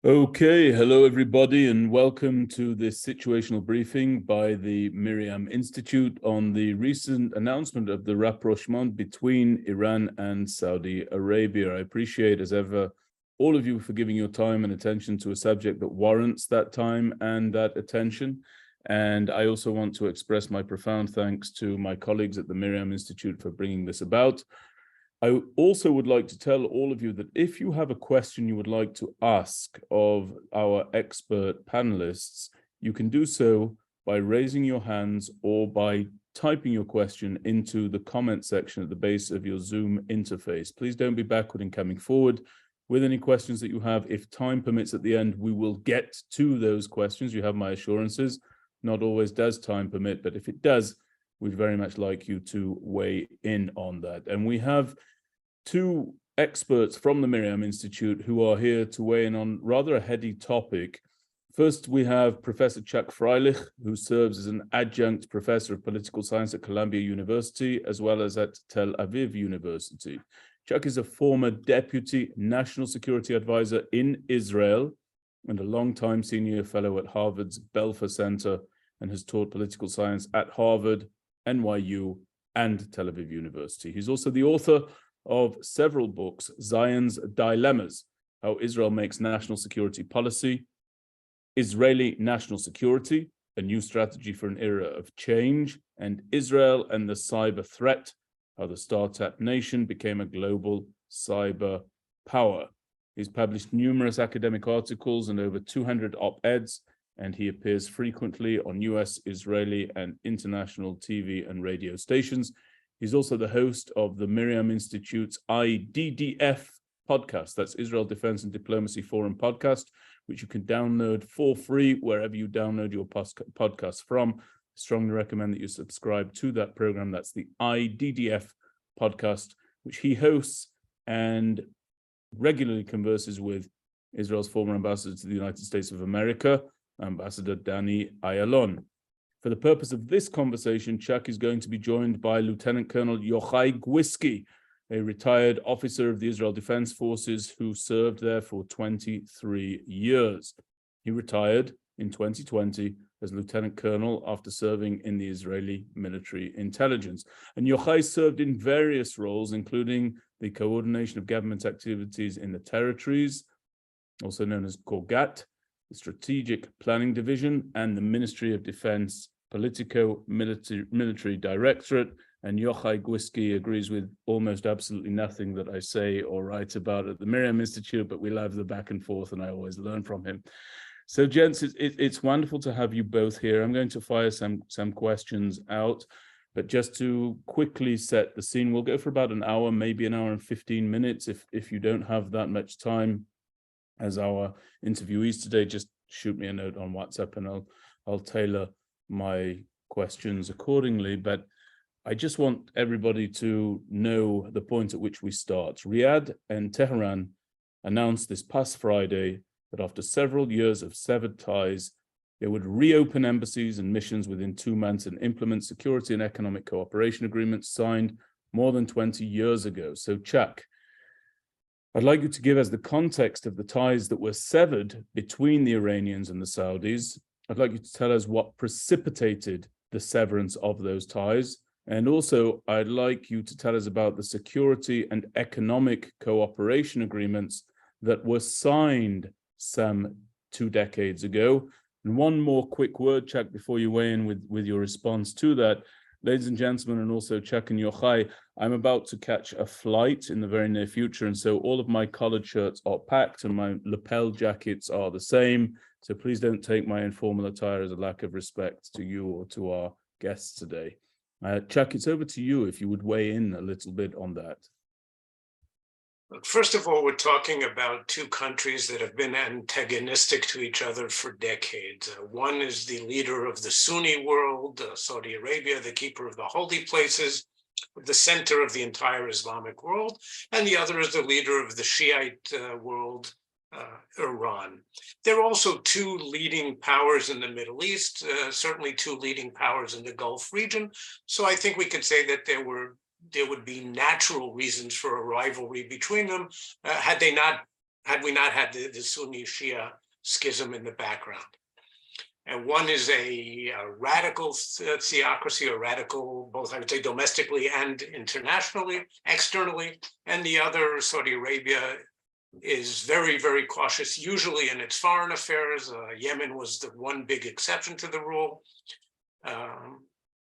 Okay, hello everybody, and welcome to this situational briefing by the MirYam Institute on the recent announcement of the rapprochement between Iran and Saudi Arabia. I appreciate, as ever, all of you for giving your time and attention to a subject that warrants that time and that attention. And I also want to express my profound thanks to my colleagues at the MirYam Institute for bringing this about. I also would like to tell all of you that if you have a question you would like to ask of our expert panelists, you can do so by raising your hands or by typing your question into the comment section at the base of your Zoom interface. Please don't be backward in coming forward with any questions that you have. If time permits at the end, we will get to those questions. You have my assurances. Not always does time permit, but if it does, we'd very much like you to weigh in on that. And we have two experts from the MirYam Institute who are here to weigh in on rather a heady topic. First, we have Professor Chuck Freilich, who serves as an adjunct professor of political science at Columbia University, as well as at Tel Aviv University. Chuck is a former deputy national security advisor in Israel and a longtime senior fellow at Harvard's Belfer Center, and has taught political science at Harvard, NYU, and Tel Aviv University. He's also the author of several books: Zion's Dilemmas, How Israel Makes National Security Policy, Israeli National Security, A New Strategy for an Era of Change, and Israel and the Cyber Threat, How the Startup Nation Became a Global Cyber Power. He's published numerous academic articles and over 200 op-eds, and he appears frequently on US, Israeli, and international TV and radio stations. He's also the host of the MirYam Institute's IDDF podcast. That's Israel Defense and Diplomacy Forum podcast, which you can download for free wherever you download your podcast from. I strongly recommend that you subscribe to that program. That's the IDDF podcast, which he hosts and regularly converses with Israel's former ambassador to the United States of America, Ambassador Danny Ayalon. For the purpose of this conversation, Chuck is going to be joined by Lieutenant Colonel Yochai Guiski, a retired officer of the Israel Defense Forces who served there for 23 years. He retired in 2020 as Lieutenant Colonel after serving in the Israeli military intelligence. And Yochai served in various roles, including the coordination of government activities in the territories, also known as Korgat, the Strategic Planning Division, and the Ministry of Defense Politico-Military Directorate. And Yochai Guiski agrees with almost absolutely nothing that I say or write about at the MirYam Institute, but we love the back and forth, and I always learn from him. So, gents, it's wonderful to have you both here. I'm going to fire some questions out, but just to quickly set the scene, we'll go for about an hour, maybe an hour and 15 minutes. If you don't have that much time as our interviewees today, just shoot me a note on WhatsApp and I'll tailor my questions accordingly. But I just want everybody to know the point at which we start. Riyadh and Tehran announced this past Friday that after several years of severed ties, they would reopen embassies and missions within 2 months and implement security and economic cooperation agreements signed more than 20 years ago. So, Chuck, I'd like you to give us the context of the ties that were severed between the Iranians and the Saudis. I'd like you to tell us what precipitated the severance of those ties. And also, I'd like you to tell us about the security and economic cooperation agreements that were signed some 2 decades ago. And one more quick word, Chuck, before you weigh in with your response to that. Ladies and gentlemen, and also Chuck and Yochai, I'm about to catch a flight in the very near future, and so all of my collared shirts are packed and my lapel jackets are the same. So please don't take my informal attire as a lack of respect to you or to our guests today. Chuck, it's over to you if you would weigh in a little bit on that. First of all, we're talking about two countries that have been antagonistic to each other for decades. One is the leader of the Sunni world, Saudi Arabia, the keeper of the holy places, the center of the entire Islamic world, and the other is the leader of the Shiite world, Iran. There are also two leading powers in the Middle East, certainly two leading powers in the Gulf region. So I think we could say that there would be natural reasons for a rivalry between them had they not had we not had the Sunni Shia schism in the background. And one is a radical theocracy, or radical, both I would say domestically and internationally, externally, and the other, Saudi Arabia, is very, very cautious, usually in its foreign affairs. Yemen was the one big exception to the rule.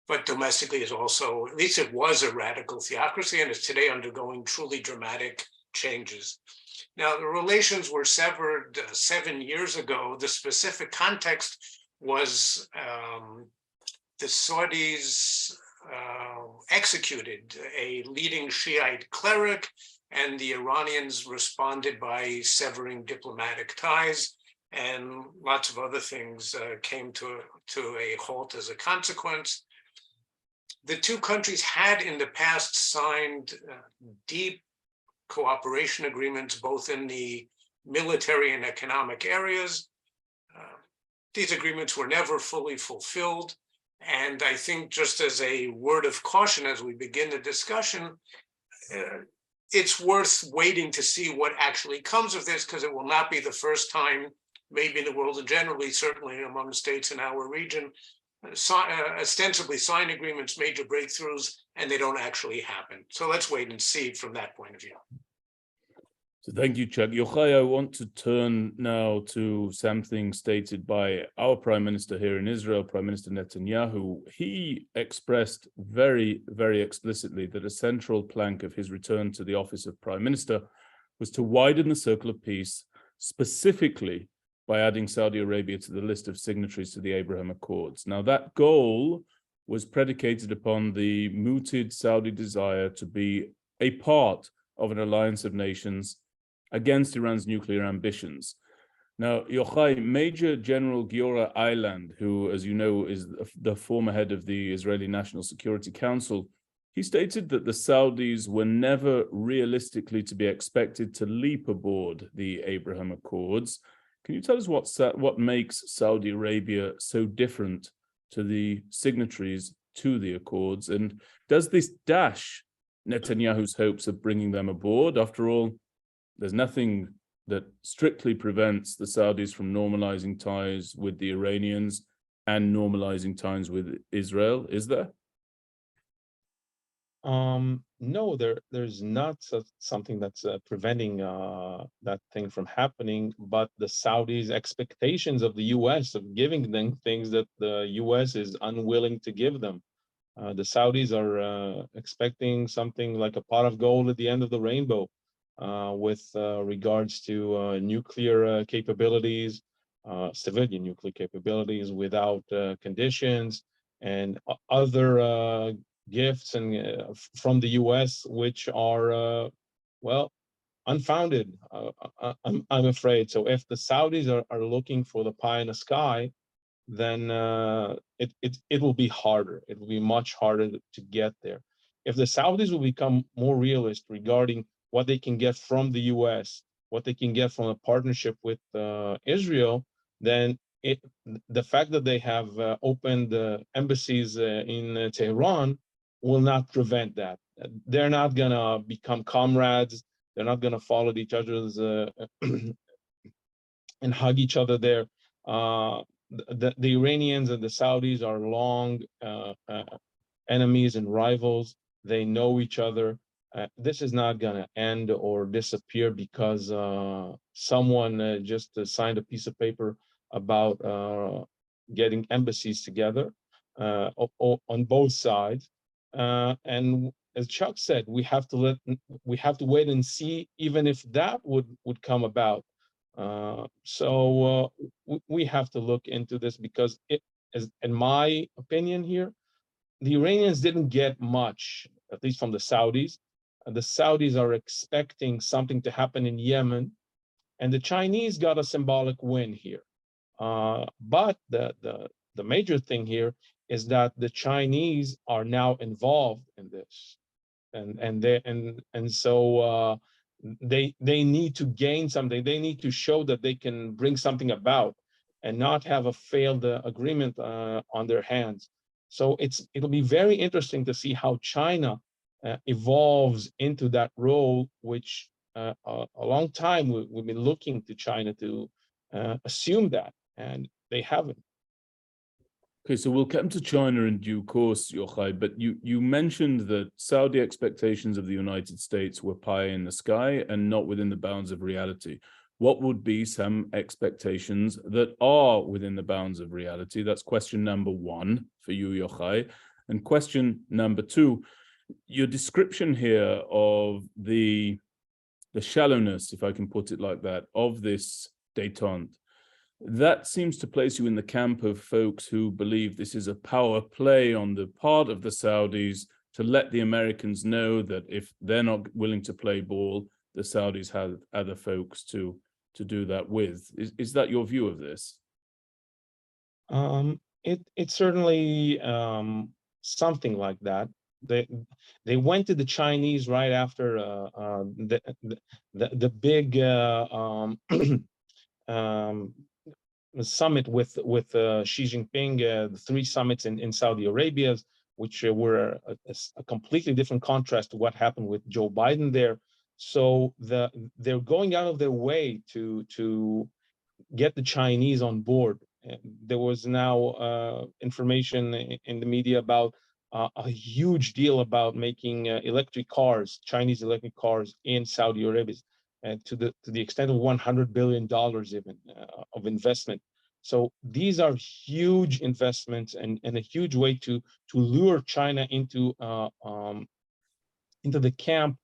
But domestically is also, at least it was a radical theocracy, and is today undergoing truly dramatic changes. Now, the relations were severed 7 years ago. The specific context was the Saudis executed a leading Shiite cleric, and the Iranians responded by severing diplomatic ties, and lots of other things came to a halt as a consequence. The two countries had in the past signed deep cooperation agreements, both in the military and economic areas. These agreements were never fully fulfilled. And I think, just as a word of caution as we begin the discussion, it's worth waiting to see what actually comes of this, because it will not be the first time, maybe in the world generally, certainly among states in our region, ostensibly sign agreements, major breakthroughs, and they don't actually happen. So let's wait and see from that point of view. So thank you, Chuck. Yochai, I want to turn now to something stated by our Prime Minister here in Israel, Prime Minister Netanyahu. He expressed very, very explicitly that a central plank of his return to the office of Prime Minister was to widen the circle of peace, specifically by adding Saudi Arabia to the list of signatories to the Abraham Accords. Now, that goal was predicated upon the mooted Saudi desire to be a part of an alliance of nations against Iran's nuclear ambitions. Now, Yochai, Major General Giora Eiland, who, as you know, is the former head of the Israeli National Security Council, he stated that the Saudis were never realistically to be expected to leap aboard the Abraham Accords. Can you tell us what makes Saudi Arabia so different to the signatories to the Accords? And does this dash Netanyahu's hopes of bringing them aboard? After all, there's nothing that strictly prevents the Saudis from normalizing ties with the Iranians and normalizing ties with Israel, is there? No, there's not something that's preventing that thing from happening, but the Saudis' expectations of the U.S. of giving them things that the U.S. is unwilling to give them. The Saudis are expecting something like a pot of gold at the end of the rainbow with regards to nuclear capabilities, civilian nuclear capabilities without conditions, and other gifts and from the U.S. which are well, unfounded. I'm afraid. So if the Saudis are looking for the pie in the sky, then it will be harder. It will be much harder to get there. If the Saudis will become more realist regarding what they can get from the U.S., what they can get from a partnership with Israel, then the fact that they have opened embassies in Tehran will not prevent that. They're not gonna become comrades. They're not gonna follow each other's and hug each other there. The Iranians and the Saudis are long enemies and rivals. They know each other. This is not going to end or disappear because someone just signed a piece of paper about getting embassies together on both sides. And as Chuck said, we have to wait and see, even if that would come about. So we have to look into this, because in my opinion here, the Iranians didn't get much, at least from the Saudis. The Saudis are expecting something to happen in Yemen, and the Chinese got a symbolic win here. But the major thing here is that the Chinese are now involved in this, and so they need to gain something. They need to show that they can bring something about, and not have a failed agreement on their hands. So it'll be very interesting to see how China evolves into that role, which a long time we've been looking to China to assume that, and they haven't. Okay, so we'll come to China in due course, Yochai, but you mentioned that Saudi expectations of the United States were pie in the sky and not within the bounds of reality. What would be some expectations that are within the bounds of reality? That's question number one for you, Yochai. And question number two, your description here of the shallowness, if I can put it like that, of this détente, that seems to place you in the camp of folks who believe this is a power play on the part of the Saudis to let the Americans know that if they're not willing to play ball, the Saudis have other folks to do that with. Is that your view of this? It's certainly something like that. They went to the Chinese right after the big summit with Xi Jinping, the 3 summits in Saudi Arabia, which were a completely different contrast to what happened with Joe Biden there. So they're going out of their way to get the Chinese on board. There was now information in the media about a huge deal about making electric cars, Chinese electric cars in Saudi Arabia, to the extent of $100 billion even of investment. So these are huge investments and a huge way to lure China into the camp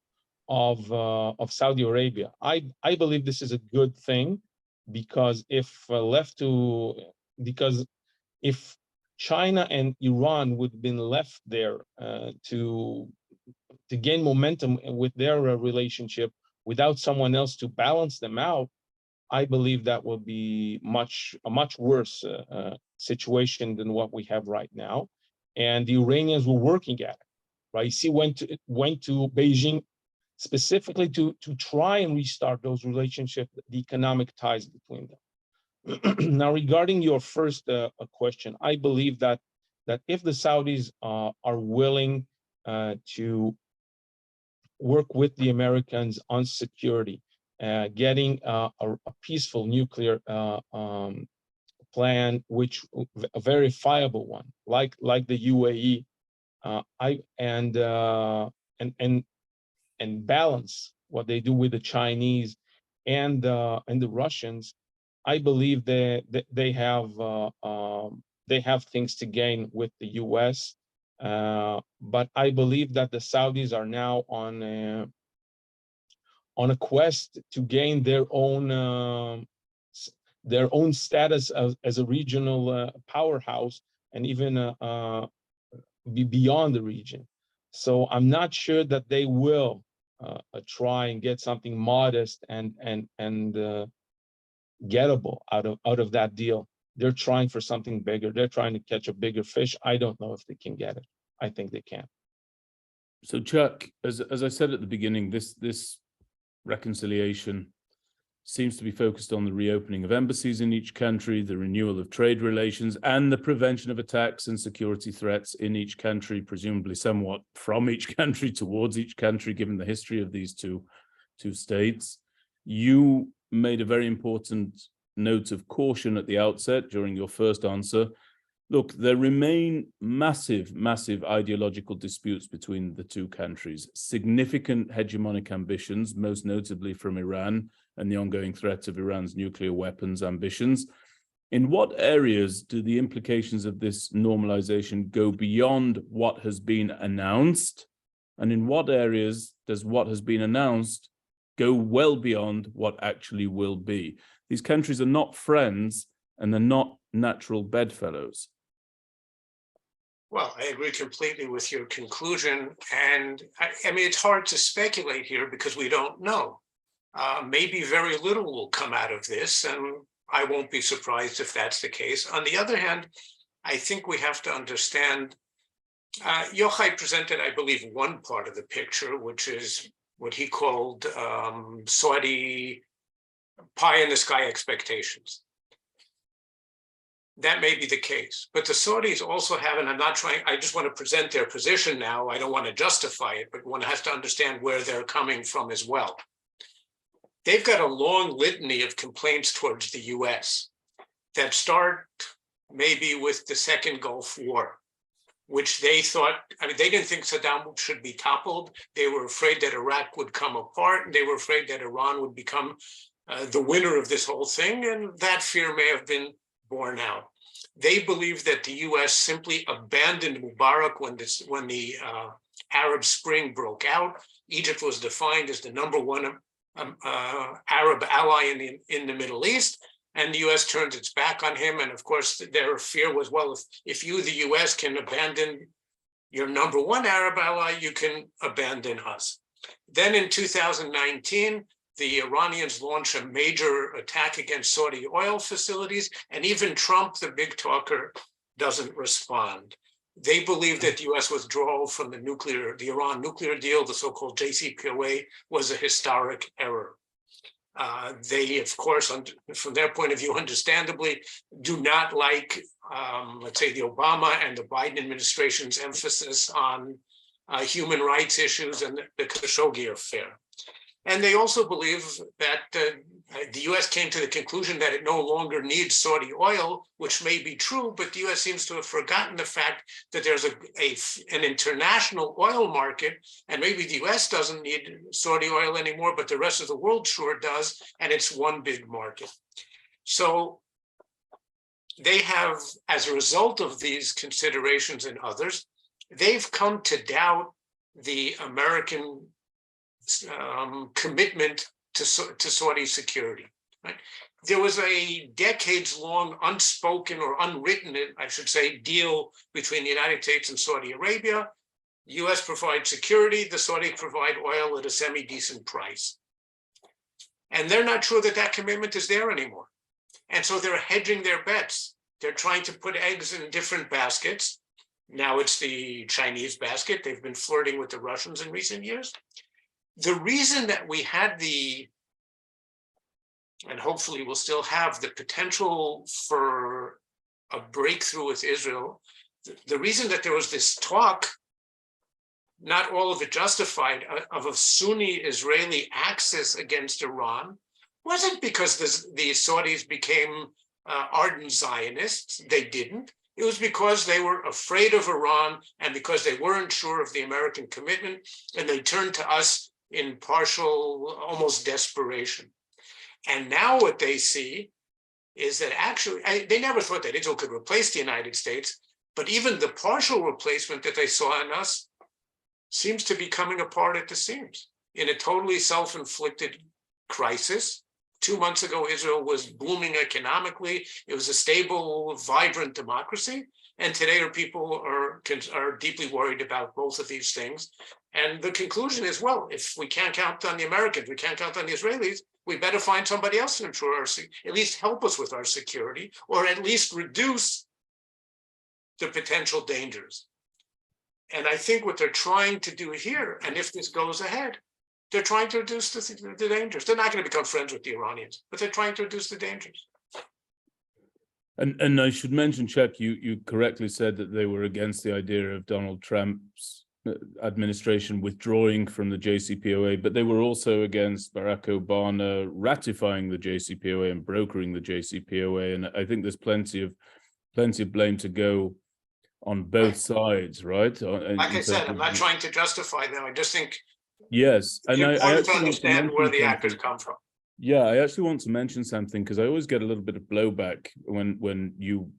of Saudi Arabia. I believe this is a good thing, because if China and Iran would have been left there to gain momentum with their relationship without someone else to balance them out, I believe that will be a much worse situation than what we have right now. And the Iranians were working at it. Raisi went to Beijing specifically to try and restart those relationships, the economic ties between them. Now, regarding your first question, I believe that if the Saudis are willing to work with the Americans on security, getting a peaceful nuclear plan, which a verifiable one, like the UAE, and balance what they do with the Chinese and the Russians, I believe they have things to gain with the U.S. But I believe that the Saudis are now on a quest to gain their own status as a regional powerhouse, and even be beyond the region. So I'm not sure that they will try and get something modest and gettable out of that deal. They're trying for something bigger. They're trying to catch a bigger fish. I don't know if they can get it. I think they can. So Chuck, as I said at the beginning, this reconciliation seems to be focused on the reopening of embassies in each country, the renewal of trade relations, and the prevention of attacks and security threats in each country, presumably somewhat from each country towards each country, given the history of these two states. You made a very important note of caution at the outset during your first answer. Look, there remain massive ideological disputes between the two countries, significant hegemonic ambitions, most notably from Iran, and the ongoing threat of Iran's nuclear weapons ambitions. In what areas do the implications of this normalization go beyond what has been announced? And in what areas does what has been announced go well beyond what actually will be? These countries are not friends, and they're not natural bedfellows. Well, I agree completely with your conclusion. And I mean, it's hard to speculate here because we don't know. Maybe very little will come out of this, and I won't be surprised if that's the case. On the other hand, I think we have to understand, Yochai presented, I believe, one part of the picture, which is what he called Saudi pie in the sky expectations. That may be the case, but the Saudis also have, and I just want to present their position now. I don't want to justify it, but one has to understand where they're coming from as well. they've got a long litany of complaints towards the US that start maybe with the Second Gulf War, which they thought, I mean, they didn't think Saddam should be toppled. They were afraid that Iraq would come apart, and they were afraid that Iran would become the winner of this whole thing, and that fear may have been borne out. They believed that the US simply abandoned Mubarak when the Arab Spring broke out. Egypt was defined as the #1 Arab ally in the Middle East, and the US turns its back on him. And of course, their fear was, well, if you, the US, can abandon your #1 Arab ally, you can abandon us. Then in 2019, the Iranians launch a major attack against Saudi oil facilities, and even Trump, the big talker, doesn't respond. They believe that US withdrawal from the Iran nuclear deal, the so-called JCPOA, was a historic error. They, of course, from their point of view, understandably, do not like, let's say, the Obama and the Biden administration's emphasis on human rights issues and the Khashoggi affair. And they also believe that the US came to the conclusion that it no longer needs Saudi oil, which may be true, but the US seems to have forgotten the fact that there's an international oil market, and maybe the US doesn't need Saudi oil anymore, but the rest of the world sure does, and it's one big market. So they have, as a result of these considerations and others, they've come to doubt the American commitment to Saudi security. Right? There was a decades-long unspoken or unwritten, I should say, deal between the United States and Saudi Arabia. US provides security, the Saudis provide oil at a semi-decent price. And they're not sure that that commitment is there anymore. And so they're hedging their bets. They're trying to put eggs in different baskets. Now it's the Chinese basket. They've been flirting with the Russians in recent years. The reason that we had and hopefully we'll still have the potential for a breakthrough with Israel, the reason that there was this talk, not all of it justified, of a Sunni Israeli axis against Iran, wasn't because the Saudis became ardent Zionists. They didn't. It was because they were afraid of Iran and because they weren't sure of the American commitment, and they turned to us in partial, almost desperation. And now what they see is that actually, they never thought that Israel could replace the United States, but even the partial replacement that they saw in us seems to be coming apart at the seams in a totally self-inflicted crisis. 2 months ago, Israel was booming economically. It was a stable, vibrant democracy. And today our people are deeply worried about both of these things. And the conclusion is, well, if we can't count on the Americans, we can't count on the Israelis, we better find somebody else to ensure at least help us with our security, or at least reduce the potential dangers. And I think what they're trying to do here, and if this goes ahead, they're trying to reduce the dangers. They're not going to become friends with the Iranians, but they're trying to reduce the dangers. And I should mention, Chuck, you correctly said that they were against the idea of Donald Trump's administration withdrawing from the JCPOA, but they were also against Barack Obama ratifying the JCPOA and brokering the JCPOA. And I think there's plenty of blame to go on both sides, right? Like I said, I'm not trying to justify them. I just think yes, and it's important to understand where the actors come from. Yeah, I actually want to mention something because I always get a little bit of blowback when you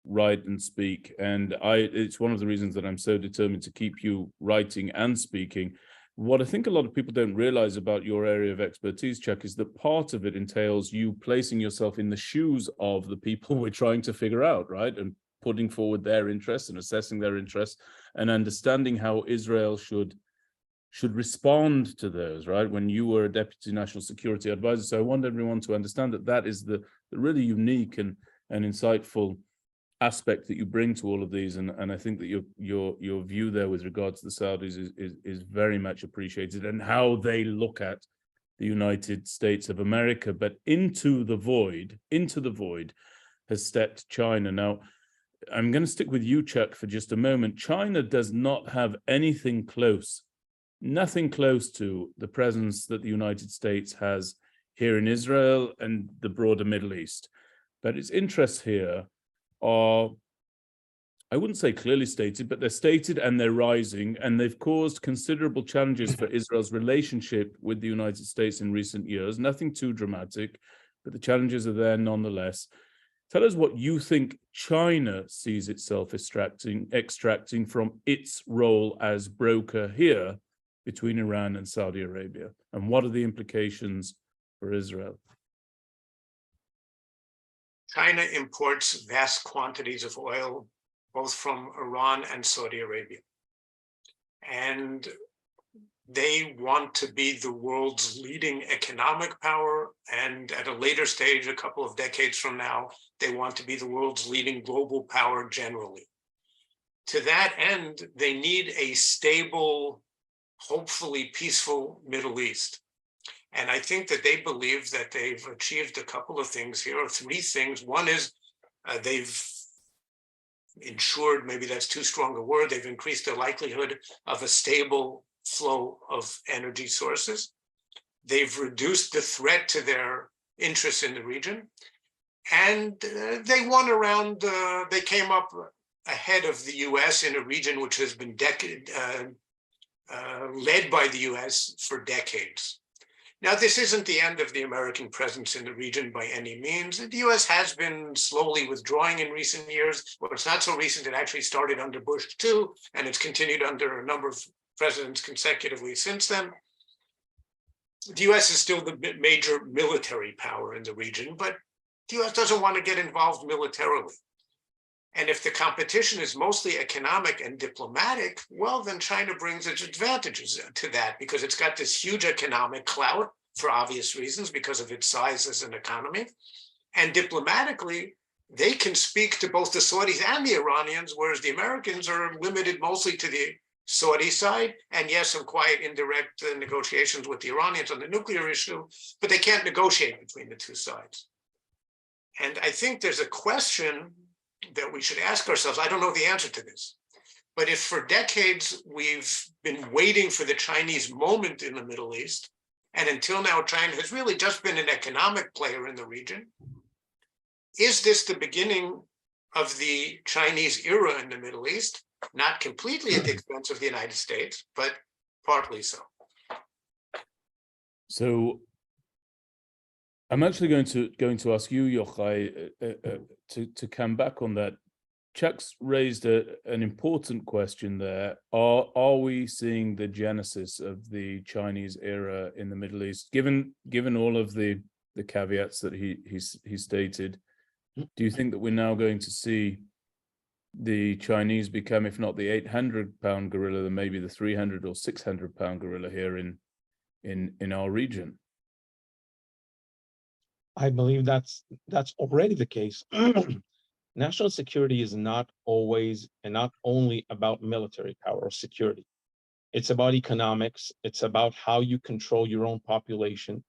write and speak, and it's one of the reasons that I'm so determined to keep you writing and speaking. What I think a lot of people don't realize about your area of expertise, Chuck, is that part of it entails you placing yourself in the shoes of the people we're trying to figure out, right? And putting forward their interests and assessing their interests and understanding how Israel should respond to those, right? When you were a Deputy National Security Advisor. So I want everyone to understand that is the really unique and insightful aspect that you bring to all of these, and I think that your view there with regards to the Saudis is very much appreciated, and how they look at the United States of America. But into the void has stepped China. Now, I'm going to stick with you, Chuck, for just a moment. China does not have nothing close to the presence that the United States has here in Israel and the broader Middle East. But its interests here are, I wouldn't say clearly stated, but they're stated and they're rising, and they've caused considerable challenges for Israel's relationship with the United States in recent years. Nothing too dramatic, but the challenges are there nonetheless. Tell us what you think China sees itself extracting from its role as broker here between Iran and Saudi Arabia, and what are the implications for Israel? China imports vast quantities of oil, both from Iran and Saudi Arabia. And they want to be the world's leading economic power. And at a later stage, a couple of decades from now, they want to be the world's leading global power generally. To that end, they need a stable, hopefully peaceful Middle East. And I think that they believe that they've achieved a couple of things here, or three things. One is they've ensured, maybe that's too strong a word, they've increased the likelihood of a stable flow of energy sources. They've reduced the threat to their interests in the region. And they won around, they came up ahead of the US in a region which has been led by the US for decades. Now, this isn't the end of the American presence in the region by any means. The US has been slowly withdrawing in recent years. Well, it's not so recent. It actually started under Bush too, and it's continued under a number of presidents consecutively since then. The US is still the major military power in the region, but the US doesn't want to get involved militarily. And if the competition is mostly economic and diplomatic, well, then China brings its advantages to that because it's got this huge economic clout for obvious reasons because of its size as an economy. And diplomatically, they can speak to both the Saudis and the Iranians, whereas the Americans are limited mostly to the Saudi side. And yes, some quiet indirect negotiations with the Iranians on the nuclear issue, but they can't negotiate between the two sides. And I think there's a question that we should ask ourselves. I don't know the answer to this, but if for decades we've been waiting for the Chinese moment in the Middle East, and until now China has really just been an economic player in the region, is this the beginning of the Chinese era in the Middle East? Not completely at the expense of the United States, but partly so. So I'm actually going to ask you, Yochai, to come back on that. Chuck's raised an important question there. Are we seeing the genesis of the Chinese era in the Middle East? Given all of the caveats that he stated, do you think that we're now going to see the Chinese become, if not the 800-pound gorilla, then maybe the 300 or 600-pound gorilla here in our region? I believe that's already the case. National security is not always and not only about military power or security. It's about economics. It's about how you control your own population.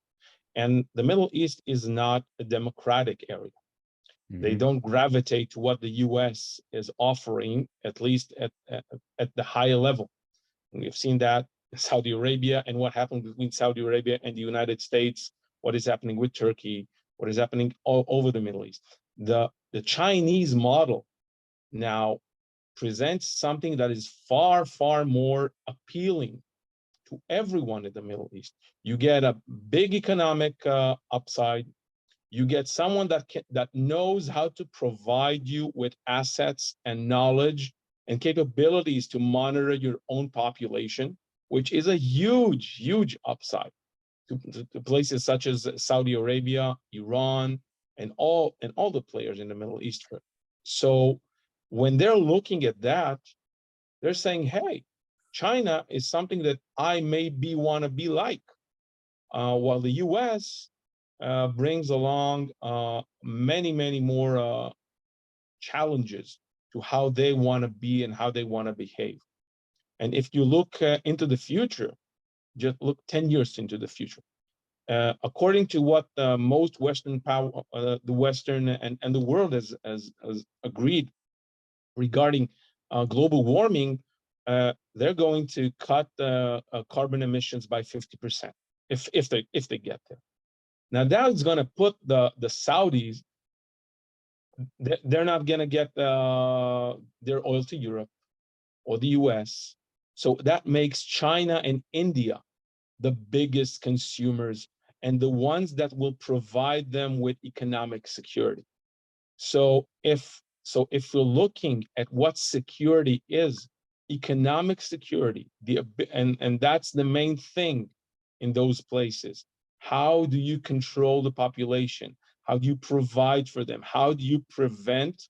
And the Middle East is not a democratic area. Mm-hmm. They don't gravitate to what the US is offering, at least at the higher level. And we've seen that in Saudi Arabia and what happened between Saudi Arabia and the United States, what is happening with Turkey, what is happening all over the Middle East. The Chinese model now presents something that is far, far more appealing to everyone in the Middle East. You get a big economic upside. You get someone that knows how to provide you with assets and knowledge and capabilities to monitor your own population, which is a huge, huge upside to places such as Saudi Arabia, Iran, and all the players in the Middle East. So when they're looking at that, they're saying, hey, China is something that I maybe want to be like, while the US brings along many, many more challenges to how they want to be and how they want to behave. And if you look into the future, just look 10 years into the future. According to what most Western power, the Western and the world has agreed regarding global warming, they're going to cut carbon emissions by 50% if they get there. Now that's going to put the Saudis, they're not going to get their oil to Europe or the US. So that makes China and India the biggest consumers and the ones that will provide them with economic security. So if we're looking at what security is, economic security, and that's the main thing in those places. How do you control the population? How do you provide for them? How do you prevent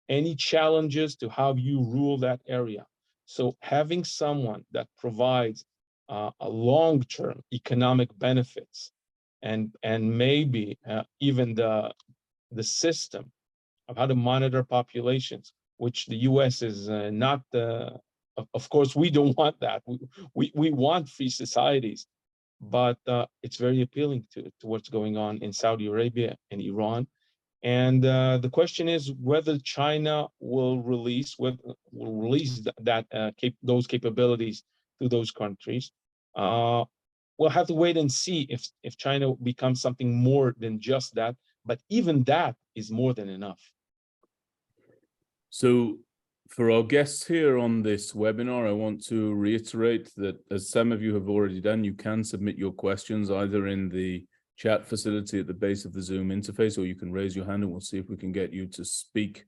any challenges to how you rule that area? So having someone that provides a long-term economic benefits and maybe even the system of how to monitor populations, which the US is not, of course, we don't want that. We want free societies, but it's very appealing to what's going on in Saudi Arabia and Iran. And the question is whether China will release those capabilities to those countries. We'll have to wait and see if China becomes something more than just that, but even that is more than enough. So for our guests here on this webinar, I want to reiterate that, as some of you have already done, you can submit your questions either in the chat facility at the base of the Zoom interface, or you can raise your hand and we'll see if we can get you to speak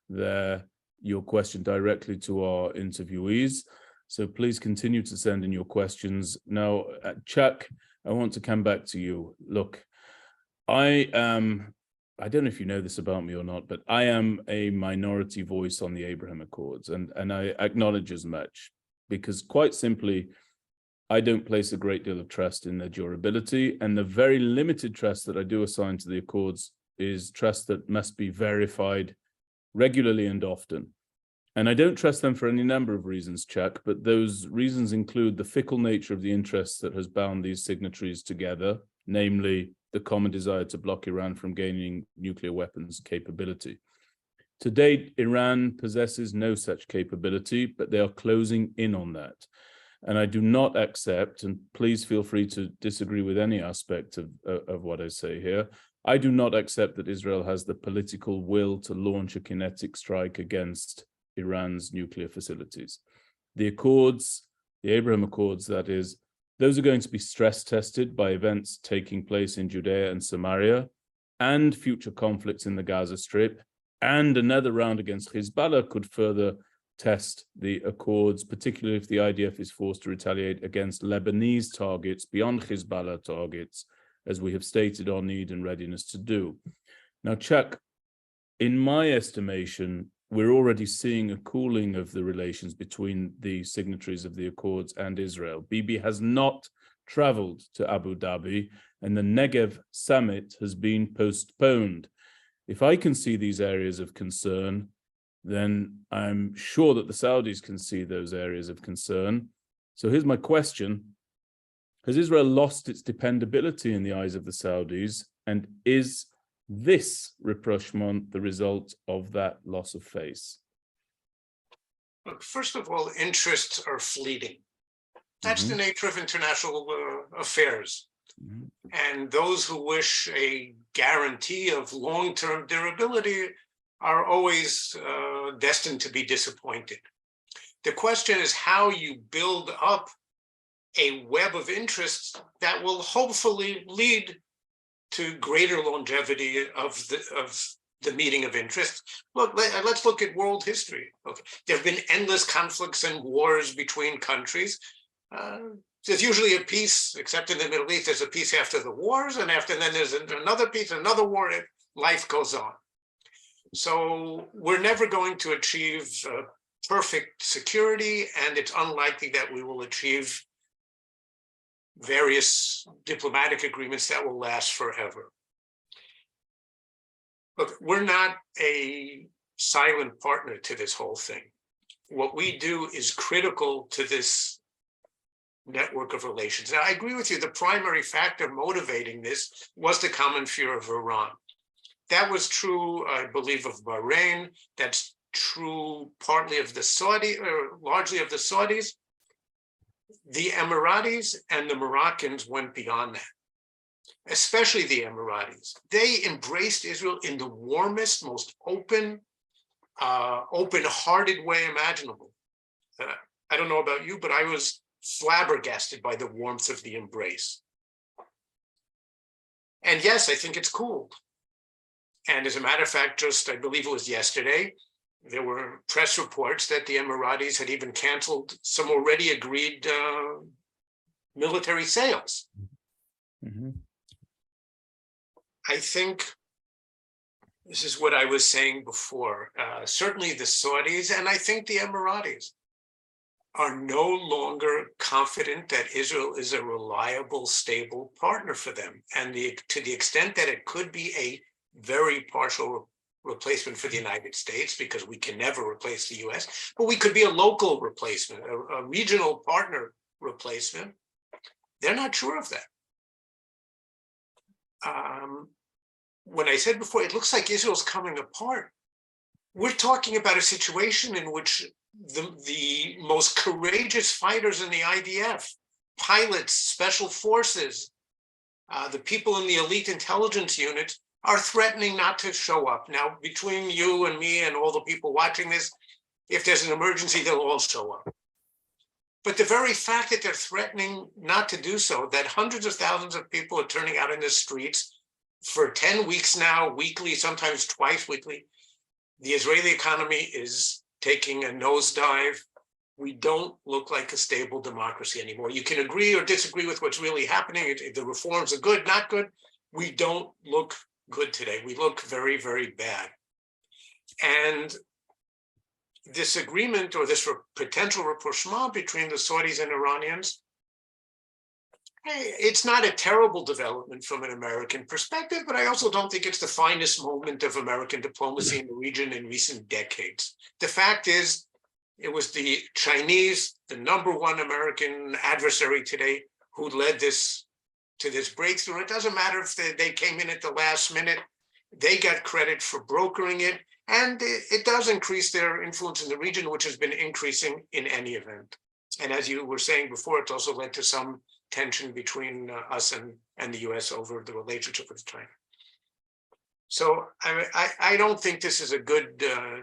your question directly to our interviewees. So please continue to send in your questions. Now, Chuck, I want to come back to you. Look, I don't know if you know this about me or not, but I am a minority voice on the Abraham Accords, and I acknowledge as much, because quite simply, I don't place a great deal of trust in their durability, and the very limited trust that I do assign to the Accords is trust that must be verified regularly and often. And I don't trust them for any number of reasons, Chuck, but those reasons include the fickle nature of the interests that has bound these signatories together, namely the common desire to block Iran from gaining nuclear weapons capability. To date, Iran possesses no such capability, but they are closing in on that. And I do not accept, and please feel free to disagree with any aspect of what I say here, I do not accept that Israel has the political will to launch a kinetic strike against Iran's nuclear facilities. The Accords, the Abraham Accords, that is, those are going to be stress tested by events taking place in Judea and Samaria, and future conflicts in the Gaza Strip, and another round against Hezbollah could further test the Accords, particularly if the IDF is forced to retaliate against Lebanese targets beyond Hezbollah targets, as we have stated our need and readiness to do. Now, Chuck, in my estimation, we're already seeing a cooling of the relations between the signatories of the Accords and Israel. Bibi has not traveled to Abu Dhabi, and the Negev summit has been postponed. If I can see these areas of concern, then I'm sure that the Saudis can see those areas of concern. So here's my question. Has Israel lost its dependability in the eyes of the Saudis? And is this rapprochement the result of that loss of face? Look, first of all, interests are fleeting. That's the nature of international affairs. And those who wish a guarantee of long-term durability are always destined to be disappointed. The question is how you build up a web of interests that will hopefully lead to greater longevity of the meeting of interests. Look, let's look at world history. Okay. There have been endless conflicts and wars between countries. There's usually a peace, except in the Middle East, there's a peace after the wars, and then there's another peace, another war, and life goes on. So we're never going to achieve perfect security, and it's unlikely that we will achieve various diplomatic agreements that will last forever. Look, we're not a silent partner to this whole thing. What we do is critical to this network of relations. Now, I agree with you, the primary factor motivating this was the common fear of Iran. That was true, I believe, of Bahrain. That's true partly of the Saudi, or largely of the Saudis. The Emiratis and the Moroccans went beyond that. especially the Emiratis. They embraced Israel in the warmest, most open-hearted way imaginable. I don't know about you, but I was flabbergasted by the warmth of the embrace. And yes, I think it's cool. And as a matter of fact, just I believe it was yesterday, there were press reports that the Emiratis had even canceled some already agreed military sales. Mm-hmm. I think this is what I was saying before. Certainly the Saudis, and I think the Emiratis, are no longer confident that Israel is a reliable, stable partner for them. And to the extent that it could be a very partial replacement for the United States, because we can never replace the US, but we could be a local replacement, a regional partner replacement. They're not sure of that. When I said before, it looks like Israel's coming apart. We're talking about a situation in which the most courageous fighters in the IDF, pilots, special forces, the people in the elite intelligence units are threatening not to show up. Now, between you and me and all the people watching this, if there's an emergency, they'll all show up. But the very fact that they're threatening not to do so, that hundreds of thousands of people are turning out in the streets for 10 weeks now, weekly, sometimes twice weekly, the Israeli economy is taking a nosedive. We don't look like a stable democracy anymore. You can agree or disagree with what's really happening. If the reforms are good, not good. We don't look good today. We look very, very bad. And this agreement or this potential rapprochement between the Saudis and Iranians, it's not a terrible development from an American perspective, but I also don't think it's the finest moment of American diplomacy in the region in recent decades. The fact is, it was the Chinese, the #1 American adversary today, who led this to this breakthrough. It doesn't matter if they came in at the last minute. They got credit for brokering it, and it does increase their influence in the region, which has been increasing in any event. And as you were saying before, it's also led to some tension between us and the US over the relationship with China. So I don't think this is a good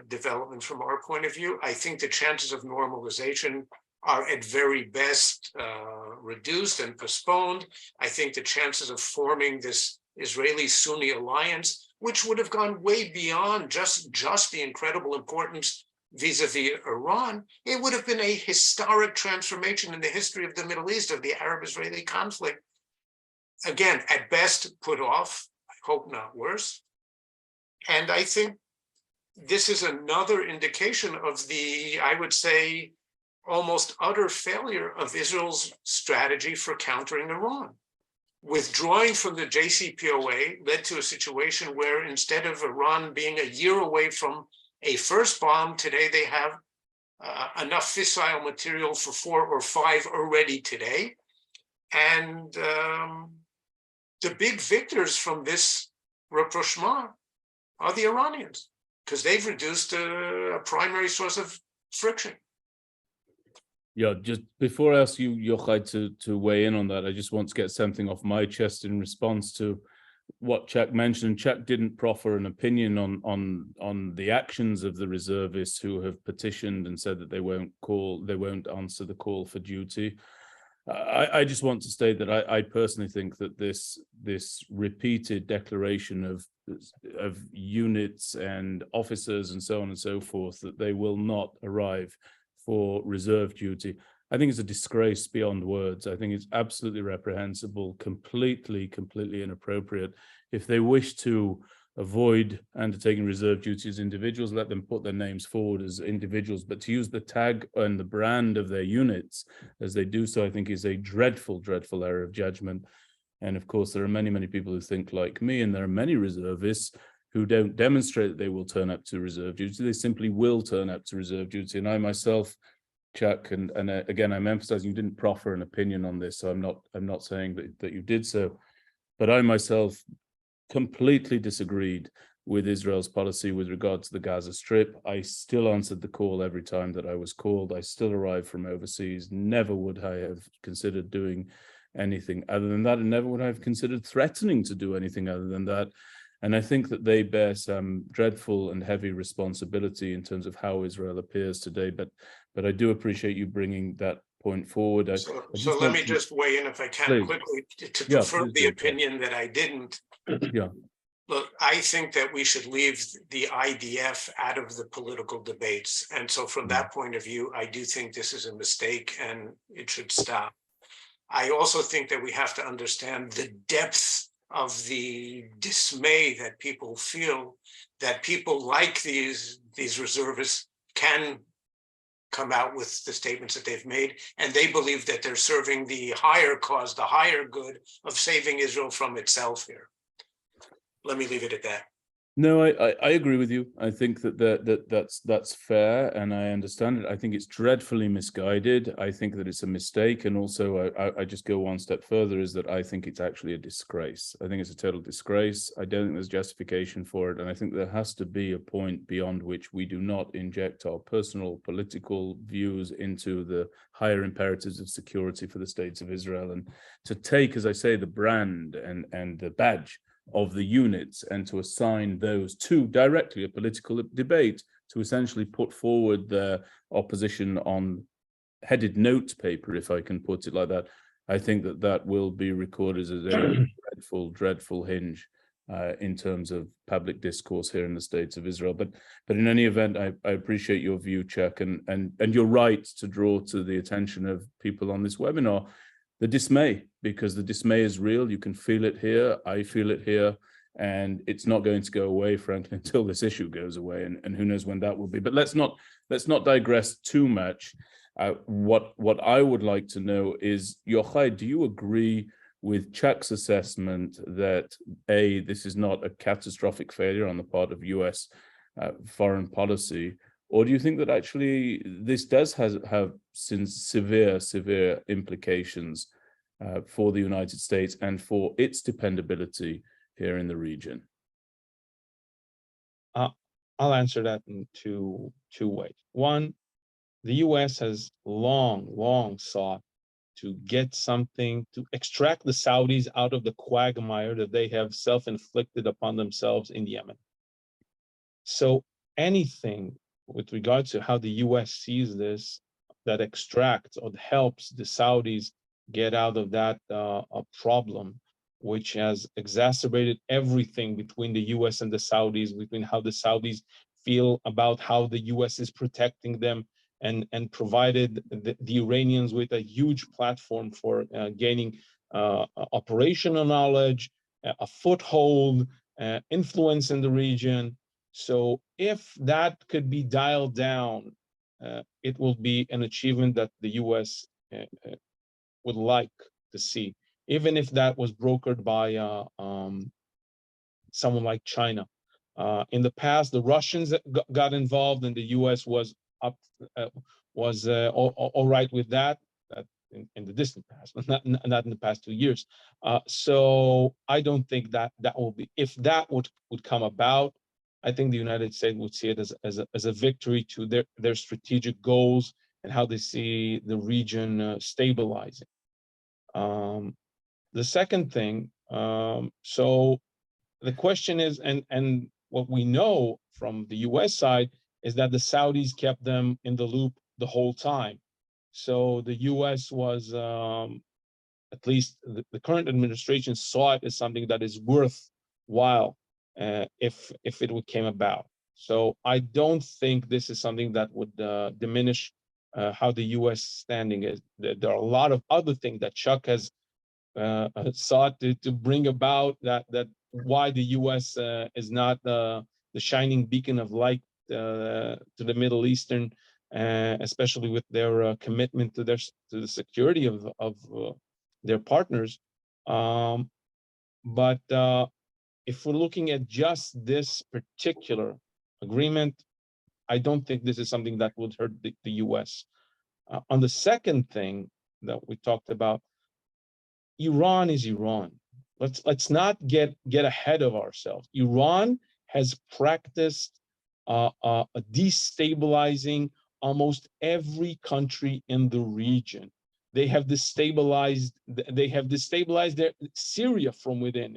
development from our point of view. I think the chances of normalization are at very best reduced and postponed. I think the chances of forming this Israeli-Sunni alliance, which would have gone way beyond just the incredible importance vis-a-vis Iran, it would have been a historic transformation in the history of the Middle East, of the Arab-Israeli conflict. Again, at best put off, I hope not worse. And I think this is another indication of the, I would say, almost utter failure of Israel's strategy for countering Iran. Withdrawing from the JCPOA led to a situation where instead of Iran being a year away from a first bomb, today they have enough fissile material for 4 or 5 already today. And the big victors from this rapprochement are the Iranians, because they've reduced a primary source of friction. Yeah, just before I ask you, Yochai, to weigh in on that, I just want to get something off my chest in response to what Chuck mentioned. Chuck didn't proffer an opinion on the actions of the reservists who have petitioned and said that they won't answer the call for duty. I just want to state that I personally think that this repeated declaration of units and officers and so on and so forth, that they will not arrive for reserve duty, I think it's a disgrace beyond words. I think it's absolutely reprehensible, completely inappropriate. If they wish to avoid undertaking reserve duty as individuals, let them put their names forward as individuals, but to use the tag and the brand of their units as they do so, I think is a dreadful error of judgment. And of course, there are many people who think like me, and there are many reservists who don't demonstrate that they will turn up to reserve duty. They simply will turn up to reserve duty. And I myself, Chuck, and again, I'm emphasizing you didn't proffer an opinion on this, so I'm not saying that you did so, but I myself completely disagreed with Israel's policy with regard to the Gaza Strip. I still answered the call every time that I was called. I still arrived from overseas. Never would I have considered doing anything other than that, and never would I have considered threatening to do anything other than that. And I think that they bear some dreadful and heavy responsibility in terms of how Israel appears today. But I do appreciate you bringing that point forward. So let me just weigh in, if I can, quickly, to confirm the opinion that I didn't. Yeah. Look, I think that we should leave the IDF out of the political debates. And so from that point of view, I do think this is a mistake and it should stop. I also think that we have to understand the depth of the dismay that people feel, that people like these reservists can come out with the statements that they've made, and they believe that they're serving the higher cause, the higher good of saving Israel from itself here. Let me leave it at that. No, I agree with you. I think that's fair, and I understand it. I think it's dreadfully misguided. I think that it's a mistake, and also I just go one step further, is that I think it's actually a disgrace. I think it's a total disgrace. I don't think there's justification for it, and I think there has to be a point beyond which we do not inject our personal political views into the higher imperatives of security for the states of Israel, and to take, as I say, the brand and the badge of the units and to assign those to directly a political debate, to essentially put forward their opposition on headed note paper, if I can put it like that. I think that will be recorded as a dreadful hinge in terms of public discourse here in the states of Israel. But in any event, I appreciate your view, Chuck, and you're right to draw to the attention of people on this webinar the dismay, because the dismay is real. You can feel it here. I feel it here. And it's not going to go away, frankly, until this issue goes away. And who knows when that will be. But let's not digress too much. What I would like to know is, Yochai, do you agree with Chuck's assessment that, A, this is not a catastrophic failure on the part of US foreign policy, or do you think that actually this does have severe implications for the United States and for its dependability here in the region? I'll answer that in two ways. One, the US has long sought to get something to extract the Saudis out of the quagmire that they have self-inflicted upon themselves in Yemen. So anything with regard to how the US sees this, that extracts or helps the Saudis get out of that problem, which has exacerbated everything between the US and the Saudis, between how the Saudis feel about how the US is protecting them, and provided the Iranians with a huge platform for gaining operational knowledge, a foothold, influence in the region. So if that could be dialed down, it will be an achievement that the US would like to see, even if that was brokered by someone like China. In the past, the Russians got involved, and the US was all right with that. In the distant past, not in the past 2 years. So I don't think that will be, if that would come about, I think the United States would see it as a victory to their strategic goals and how they see the region stabilizing. The second thing, so the question is, and what we know from the US side is that the Saudis kept them in the loop the whole time. So the US was, at least the current administration saw it as something that is worthwhile if it came about. So I don't think this is something that would diminish how the US standing is. There are a lot of other things that Chuck has sought to bring about, that why the US is not the shining beacon of light to the Middle Eastern, especially with their commitment to the security of their partners. But if we're looking at just this particular agreement, I don't think this is something that would hurt the US. On the second thing that we talked about, Iran is Iran. Let's not get ahead of ourselves. Iran has practiced destabilizing almost every country in the region. They have destabilized their Syria from within.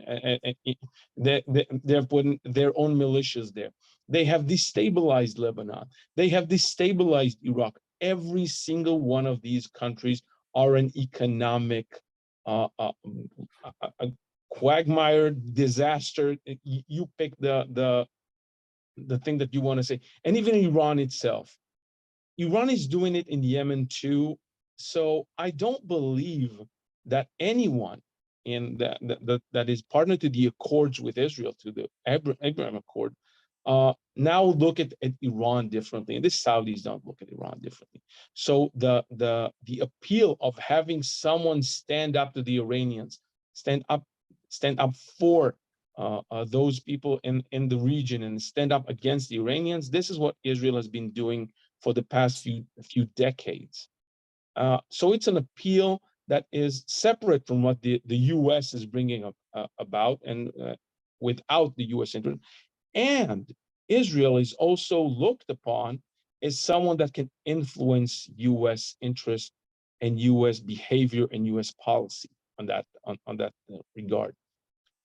They're putting their own militias there. They have destabilized Lebanon. They have destabilized Iraq. Every single one of these countries are an economic quagmire, disaster. You pick the thing that you want to say. And even Iran itself. Iran is doing it in Yemen too. So I don't believe that anyone in that is partner to the accords with Israel, to the Abraham Accord, now look at Iran differently, and the Saudis don't look at Iran differently. So the appeal of having someone stand up to the Iranians, stand up for those people in the region, and stand up against the Iranians. This is what Israel has been doing for the past few decades. So it's an appeal that is separate from what the U.S. is bringing up about, and without the U.S. interest. And Israel is also looked upon as someone that can influence U.S. interest and U.S. behavior and U.S. policy on that regard.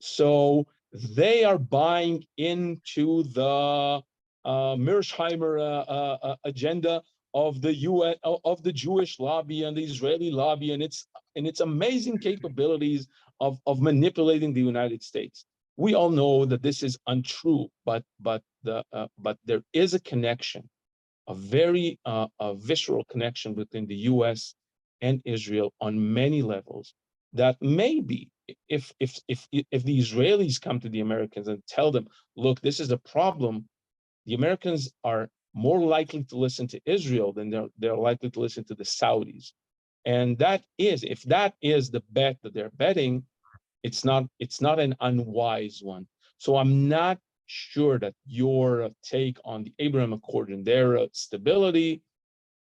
So they are buying into the Mearsheimer agenda of the UN, of the Jewish lobby and the Israeli lobby, and its amazing capabilities of manipulating the United States. We all know that this is untrue, but there is a connection, a very visceral connection between the U.S. and Israel on many levels. That maybe if the Israelis come to the Americans and tell them, look, this is a problem, the Americans are more likely to listen to Israel than they're likely to listen to the Saudis. And if that is the bet that they're betting, it's not an unwise one. So I'm not sure that your take on the Abraham Accord and their stability,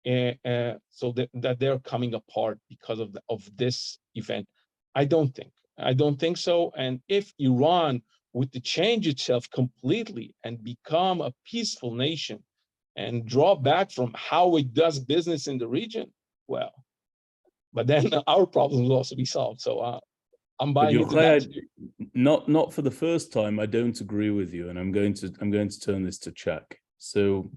so that they're coming apart because of this event. I don't think so. And if Iran were to change itself completely and become a peaceful nation and draw back from how it does business in the region, well, but then our problems will also be solved. So I'm buying into that. Not for the first time. I don't agree with you, and I'm going to turn this to Chuck. So,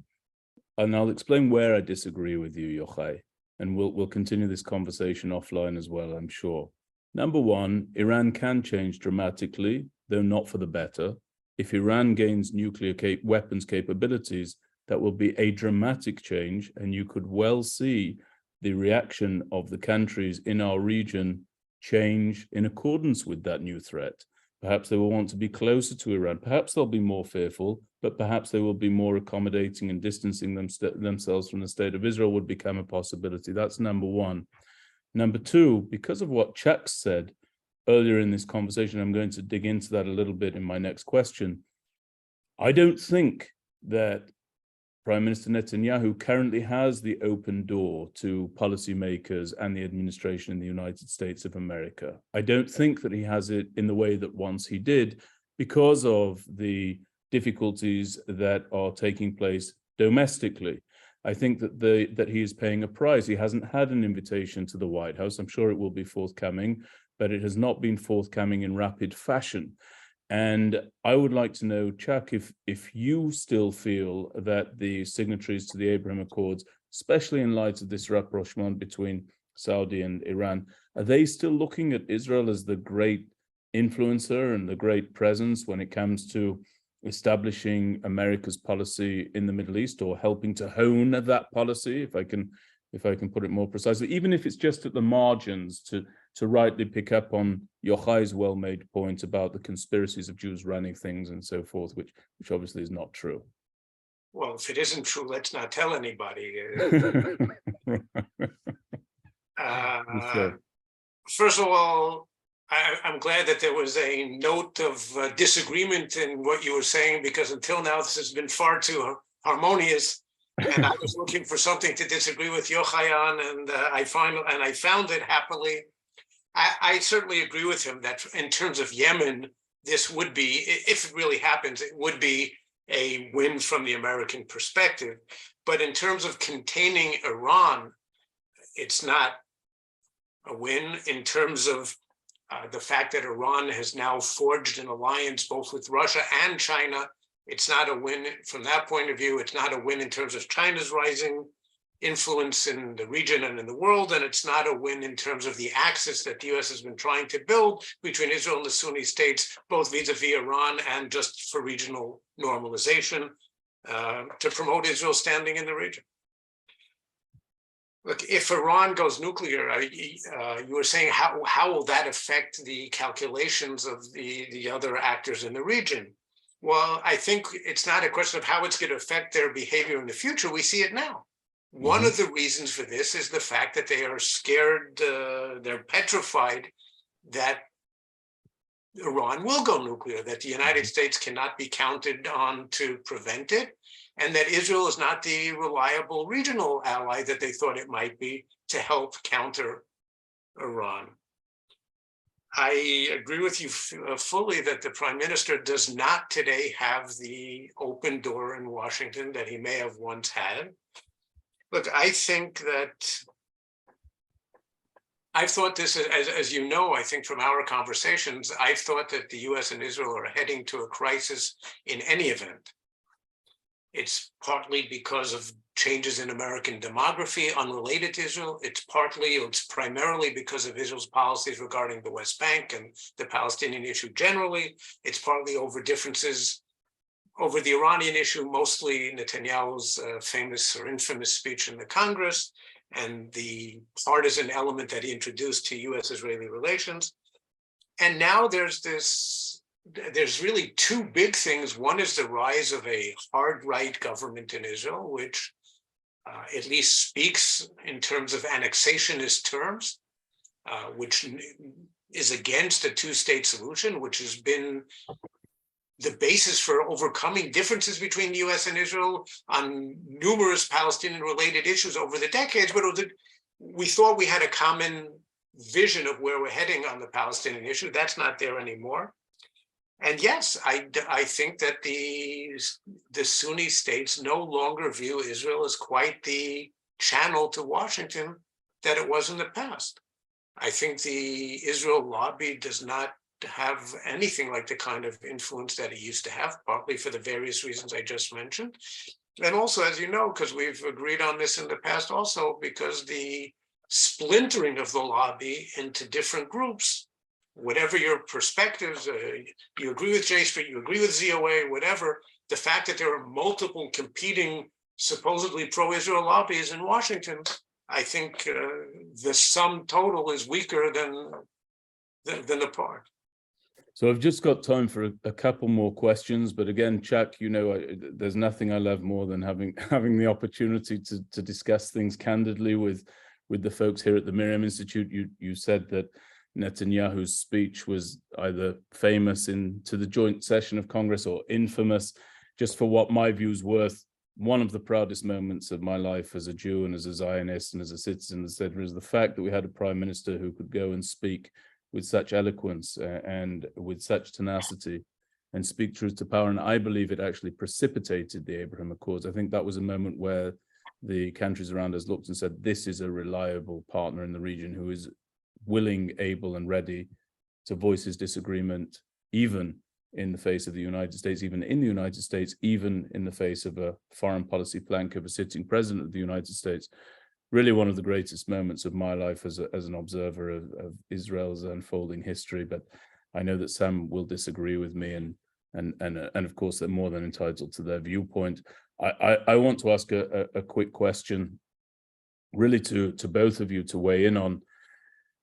and I'll explain where I disagree with you, Yochai, and we'll continue this conversation offline as well, I'm sure. Number one, Iran can change dramatically, though not for the better. If Iran gains nuclear weapons capabilities, that will be a dramatic change, and you could well see the reaction of the countries in our region change in accordance with that new threat. Perhaps they will want to be closer to Iran. Perhaps they'll be more fearful, but perhaps they will be more accommodating, and distancing themselves from the state of Israel would become a possibility. That's number one. Number two, because of what Chuck said earlier in this conversation, I'm going to dig into that a little bit in my next question. I don't think that Prime Minister Netanyahu currently has the open door to policymakers and the administration in the United States of America. I don't think that he has it in the way that once he did, because of the difficulties that are taking place domestically. I think that he is paying a price. He hasn't had an invitation to the White House. I'm sure it will be forthcoming, but it has not been forthcoming in rapid fashion. And I would like to know, Chuck, if you still feel that the signatories to the Abraham Accords, especially in light of this rapprochement between Saudi and Iran, are they still looking at Israel as the great influencer and the great presence when it comes to establishing America's policy in the Middle East, or helping to hone that policy, if I can put it more precisely, even if it's just at the margins, to rightly pick up on Yochai's well-made point about the conspiracies of Jews running things and so forth, which obviously is not true. Well, if it isn't true, let's not tell anybody. First of all, I'm glad that there was a note of disagreement in what you were saying, because until now this has been far too harmonious, and I was looking for something to disagree with Yochai on, and I found it happily. I certainly agree with him that in terms of Yemen, this would be, if it really happens, it would be a win from the American perspective. But in terms of containing Iran, it's not a win in terms of the fact that Iran has now forged an alliance both with Russia and China. It's not a win from that point of view. It's not a win in terms of China's rising influence in the region and in the world, and it's not a win in terms of the axis that the US has been trying to build between Israel and the Sunni states, both vis-a-vis Iran and just for regional normalization to promote Israel's standing in the region. Look, if Iran goes nuclear, you were saying how will that affect the calculations of the other actors in the region? Well, I think it's not a question of how it's going to affect their behavior in the future. We see it now. One of the reasons for this is the fact that they are scared, they're petrified that Iran will go nuclear, that the United States cannot be counted on to prevent it, and that Israel is not the reliable regional ally that they thought it might be to help counter Iran. I agree with you fully that the Prime Minister does not today have the open door in Washington that he may have once had. Look, I think that I've thought this, as you know, I think from our conversations, I've thought that the US and Israel are heading to a crisis in any event. It's partly because of changes in American demography unrelated to Israel. It's primarily because of Israel's policies regarding the West Bank and the Palestinian issue generally. It's partly over differences over the Iranian issue, mostly Netanyahu's famous or infamous speech in the Congress and the partisan element that he introduced to US-Israeli relations. And now there's really two big things. One is the rise of a hard right government in Israel, which at least speaks in terms of annexationist terms, which is against a two-state solution, which has been the basis for overcoming differences between the US and Israel on numerous Palestinian-related issues over the decades. But we thought we had a common vision of where we're heading on the Palestinian issue. That's not there anymore. And yes, I think that the Sunni states no longer view Israel as quite the channel to Washington that it was in the past. I think the Israel lobby does not have anything like the kind of influence that it used to have, partly for the various reasons I just mentioned. And also, as you know, because we've agreed on this in the past also, because the splintering of the lobby into different groups, whatever your perspectives, you agree with J Street, you agree with ZOA, whatever, the fact that there are multiple competing, supposedly pro-Israel lobbies in Washington, I think the sum total is weaker than the part. So I've just got time for a couple more questions, but again, Chuck, you know, there's nothing I love more than having the opportunity to discuss things candidly with the folks here at the MirYam Institute. You said that Netanyahu's speech was either famous to the joint session of Congress or infamous. Just for what my view is worth, one of the proudest moments of my life as a Jew and as a Zionist and as a citizen, etc., is the fact that we had a prime minister who could go and speak with such eloquence and with such tenacity and speak truth to power. And I believe it actually precipitated the Abraham Accords. I think that was a moment where the countries around us looked and said, this is a reliable partner in the region who is willing, able, and ready to voice his disagreement, even in the face of the United States, even in the United States, even in the face of a foreign policy plank of a sitting president of the United States. Really one of the greatest moments of my life as an observer of Israel's unfolding history. But I know that some will disagree with me, and of course they're more than entitled to their viewpoint. I want to ask a quick question, really to both of you to weigh in on,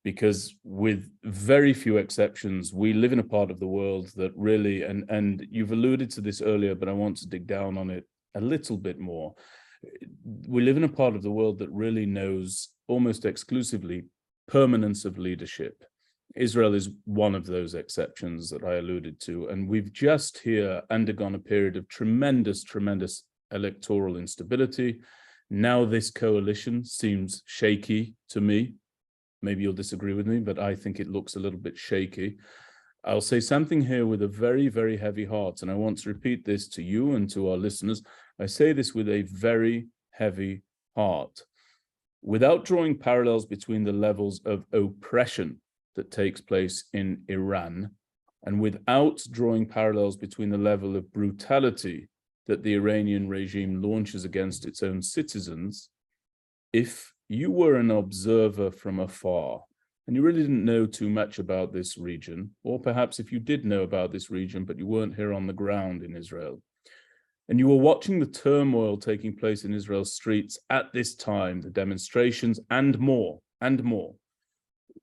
because with very few exceptions, we live in a part of the world that really, and you've alluded to this earlier, but I want to dig down on it a little bit more. We live in a part of the world that really knows almost exclusively permanence of leadership. Israel is one of those exceptions that I alluded to. And we've just here undergone a period of tremendous electoral instability. Now this coalition seems shaky to me. Maybe you'll disagree with me, but I think it looks a little bit shaky. I'll say something here with a very, very heavy heart, and I want to repeat this to you and to our listeners. I say this with a very heavy heart. without drawing parallels between the levels of oppression that takes place in Iran, and without drawing parallels between the level of brutality that the Iranian regime launches against its own citizens, if you were an observer from afar, and you really didn't know too much about this region, or perhaps if you did know about this region, but you weren't here on the ground in Israel, and you were watching the turmoil taking place in Israel's streets at this time, the demonstrations and more,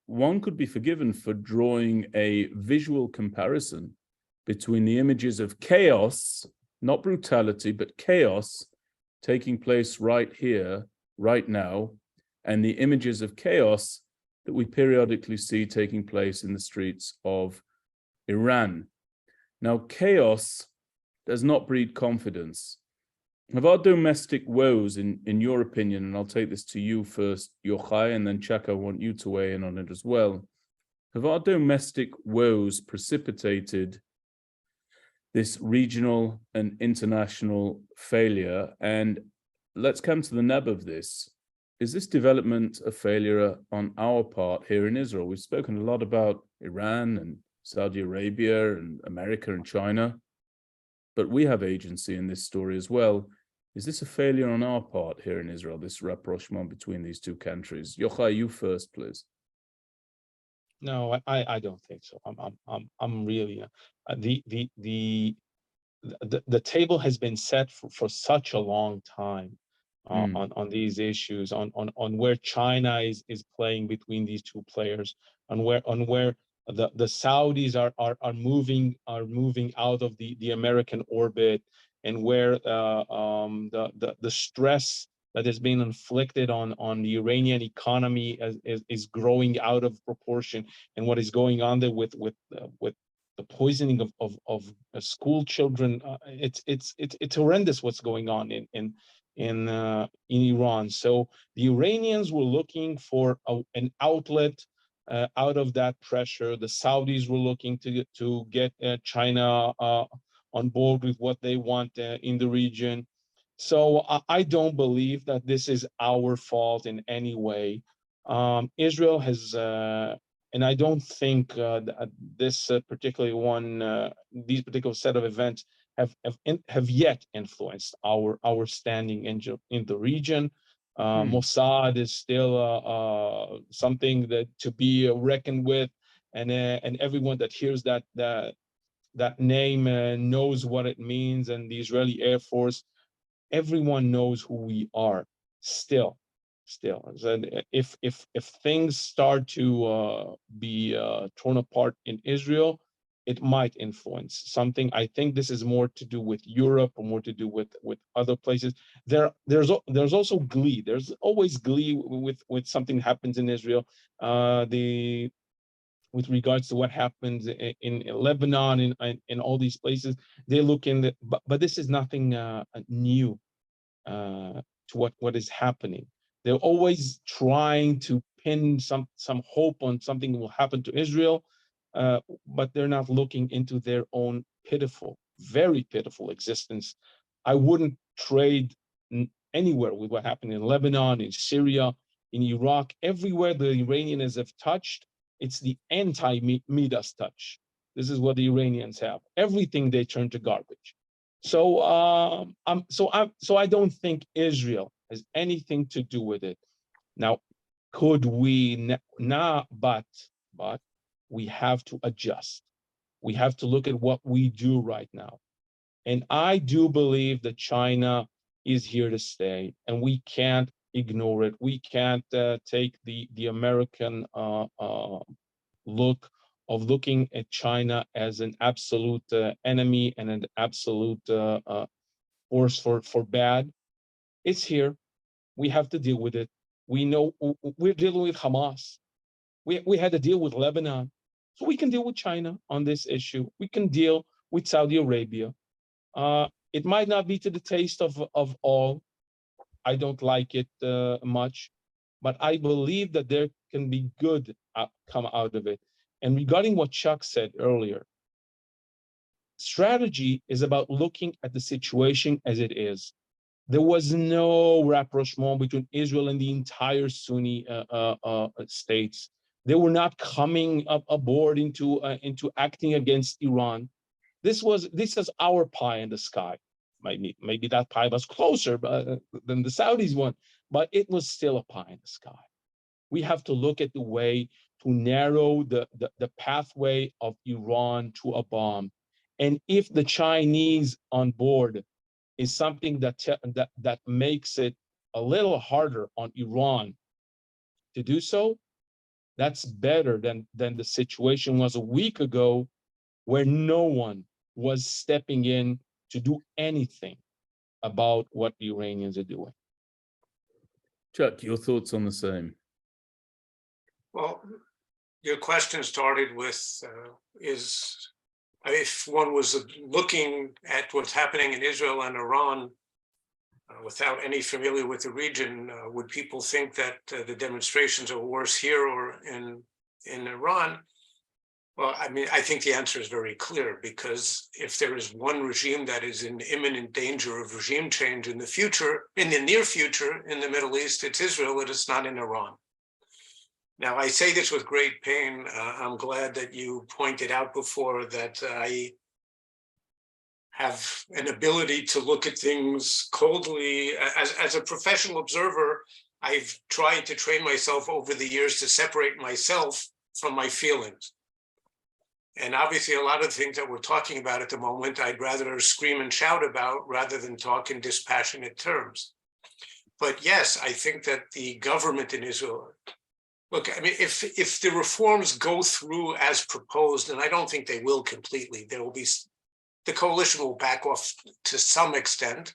one could be forgiven for drawing a visual comparison between the images of chaos, not brutality, but chaos taking place right here, right now, and the images of chaos that we periodically see taking place in the streets of Iran. Now, chaos does not breed confidence. Have our domestic woes, in your opinion, and I'll take this to you first, Yochai, and then Chaka, I want you to weigh in on it as well. Have our domestic woes precipitated this regional and international failure? And let's come to the nub of this. Is this development a failure on our part here in Israel? We've spoken a lot about Iran and Saudi Arabia and America and China, but we have agency in this story as well. Is this a failure on our part here in Israel, this rapprochement between these two countries? Yochai, you first, please. No, I don't think so. I'm really the table has been set for such a long time on these issues, on where China is playing between these two players, on where the Saudis are moving out of the American orbit, and where the stress that has been inflicted on the Iranian economy is growing out of proportion, and what is going on there with the poisoning of school children. It's horrendous what's going on in Iran. So the Iranians were looking for an outlet out of that pressure. The Saudis were looking to get China on board with what they want in the region. So I don't believe that this is our fault in any way. Israel has, and I don't think that this particular these particular set of events have yet influenced our standing in the region. Mossad is still something that to be reckoned with, and everyone that hears that name knows what it means. And the Israeli Air Force, everyone knows who we are. Still, if things start to be torn apart in Israel, it might influence something. I think this is more to do with Europe, or more to do with other places. There's also glee. There's always glee with something happens in Israel. With regards to what happens in Lebanon, in all these places, they look in the, but this is nothing new to what is happening. They're always trying to pin some hope on something will happen to Israel, but they're not looking into their own pitiful, very pitiful existence. I wouldn't trade anywhere with what happened in Lebanon, in Syria, in Iraq. Everywhere the Iranians have touched, it's the anti-Midas touch. This is what the Iranians have. Everything they turn to garbage. So I don't think Israel has anything to do with it. Now, could we but we have to adjust. We have to look at what we do right now. And I do believe that China is here to stay, and we can't ignore it. We can't take the American look of looking at China as an absolute enemy and an absolute force for bad. It's here. We have to deal with it. We know we're dealing with Hamas. We had to deal with Lebanon. So we can deal with China on this issue. We can deal with Saudi Arabia. It might not be to the taste of all. I don't like it much, but I believe that there can be good come out of it. And regarding what Chuck said earlier, strategy is about looking at the situation as it is. There was no rapprochement between Israel and the entire Sunni states. They were not coming up aboard into acting against Iran. This is our pie in the sky. Maybe that pie was closer than the Saudis one, but it was still a pie in the sky. We have to look at the way to narrow the pathway of Iran to a bomb. And if the Chinese on board is something that makes it a little harder on Iran to do so, that's better than the situation was a week ago, where no one was stepping in to do anything about what the Iranians are doing. Chuck, your thoughts on the same? Well, your question started with if one was looking at what's happening in Israel and Iran without any familiar with the region, would people think that the demonstrations are worse here or in Iran? Well, I mean, I think the answer is very clear, because if there is one regime that is in imminent danger of regime change in the future, in the near future in the Middle East, it's Israel, it is not in Iran. Now, I say this with great pain. I'm glad that you pointed out before that I have an ability to look at things coldly. As a professional observer, I've tried to train myself over the years to separate myself from my feelings. And obviously, a lot of the things that we're talking about at the moment, I'd rather scream and shout about rather than talk in dispassionate terms. But yes, I think that the government in Israel, look, I mean, if the reforms go through as proposed, and I don't think they will completely, there will be, the coalition will back off to some extent.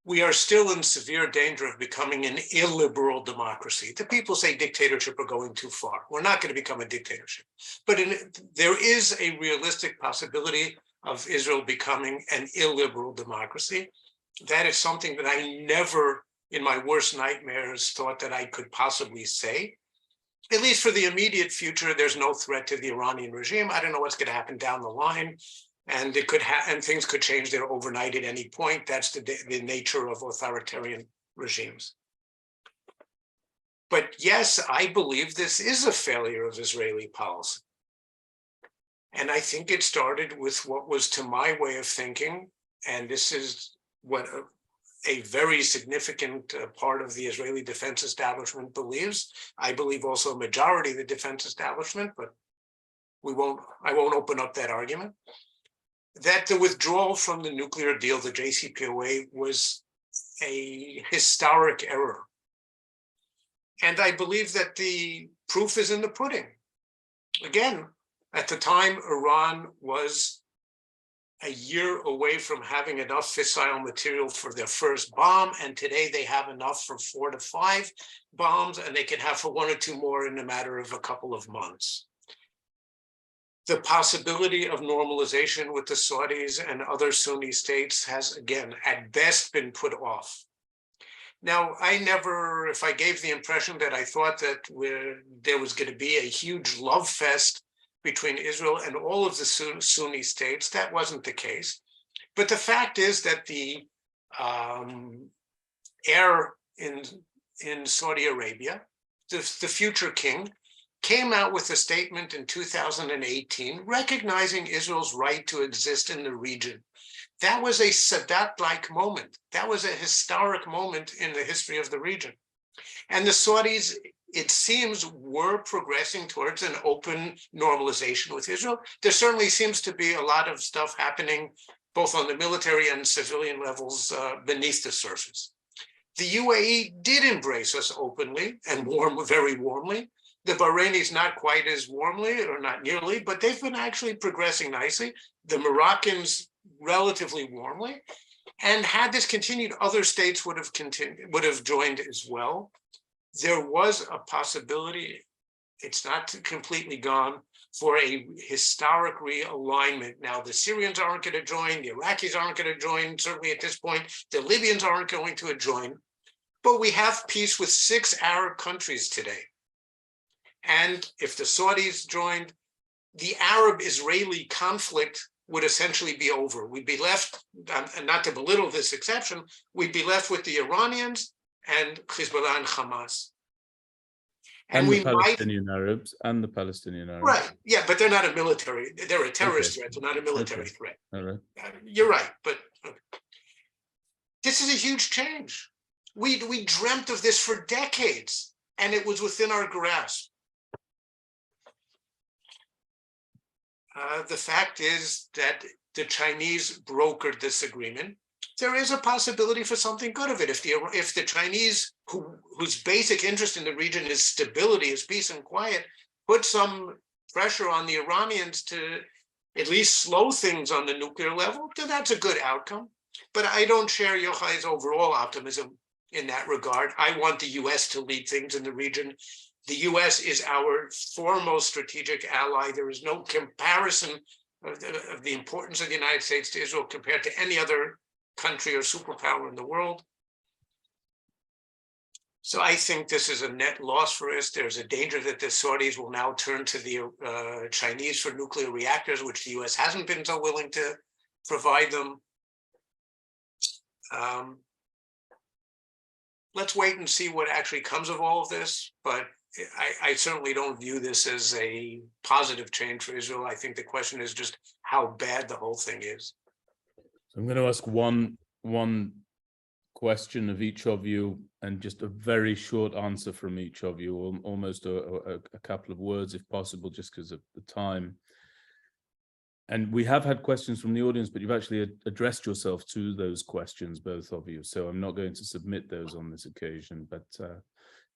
We are still in severe danger of becoming an illiberal democracy. The people say dictatorship are going too far. We're not going to become a dictatorship. But there is a realistic possibility of Israel becoming an illiberal democracy. That is something that I never, in my worst nightmares, thought that I could possibly say. At least for the immediate future, there's no threat to the Iranian regime. I don't know what's going to happen down the line. And it could and things could change there overnight at any point. That's the nature of authoritarian regimes. But yes, I believe this is a failure of Israeli policy. And I think it started with what was, to my way of thinking, and this is what a very significant part of the Israeli defense establishment believes. I believe also a majority of the defense establishment, but I won't open up that argument. That the withdrawal from the nuclear deal, the JCPOA, was a historic error. And I believe that the proof is in the pudding. Again, at the time, Iran was a year away from having enough fissile material for their first bomb, and today they have enough for 4 to 5 bombs, and they can have for 1 or 2 more in a matter of a couple of months. The possibility of normalization with the Saudis and other Sunni states has, again, at best been put off. Now, if I gave the impression that I thought that there was going to be a huge love fest between Israel and all of the Sunni states, that wasn't the case. But the fact is that the heir in Saudi Arabia, the future king, came out with a statement in 2018 recognizing Israel's right to exist in the region. That was a Sadat-like moment. That was a historic moment in the history of the region. And the Saudis, it seems, were progressing towards an open normalization with Israel. There certainly seems to be a lot of stuff happening both on the military and civilian levels beneath the surface. The UAE did embrace us openly and very warmly. The Bahrainis not quite as warmly, or not nearly, but they've been actually progressing nicely. The Moroccans relatively warmly. And had this continued, other states would have joined as well. There was a possibility, it's not completely gone, for a historic realignment. Now, the Syrians aren't going to join, the Iraqis aren't going to join, certainly at this point, the Libyans aren't going to join, but we have peace with 6 Arab countries today. And if the Saudis joined, the Arab-Israeli conflict would essentially be over. We'd be left, and not to belittle this exception, we'd be left with the Iranians and Hezbollah and Hamas. And we the Palestinian Arabs and the Palestinian Arabs. Right, yeah, but they're not a military, they're a terrorist threat, they're not a military threat. All right. You're right, but this is a huge change. We dreamt of this for decades, and it was within our grasp. The fact is that the Chinese brokered this agreement. There is a possibility for something good of it. If the Chinese, whose basic interest in the region is stability, is peace and quiet, put some pressure on the Iranians to at least slow things on the nuclear level, then that's a good outcome. But I don't share Yochai's overall optimism in that regard. I want the US to lead things in the region. The US is our foremost strategic ally. There is no comparison of the importance of the United States to Israel compared to any other country or superpower in the world. So I think this is a net loss for us. There's a danger that the Saudis will now turn to the Chinese for nuclear reactors, which the US hasn't been so willing to provide them. Let's wait and see what actually comes of all of this, but I certainly don't view this as a positive change for Israel. I think the question is just how bad the whole thing is. So I'm going to ask one question of each of you, and just a very short answer from each of you, almost a couple of words if possible, just because of the time. And we have had questions from the audience, but you've actually addressed yourself to those questions, both of you. So I'm not going to submit those on this occasion. But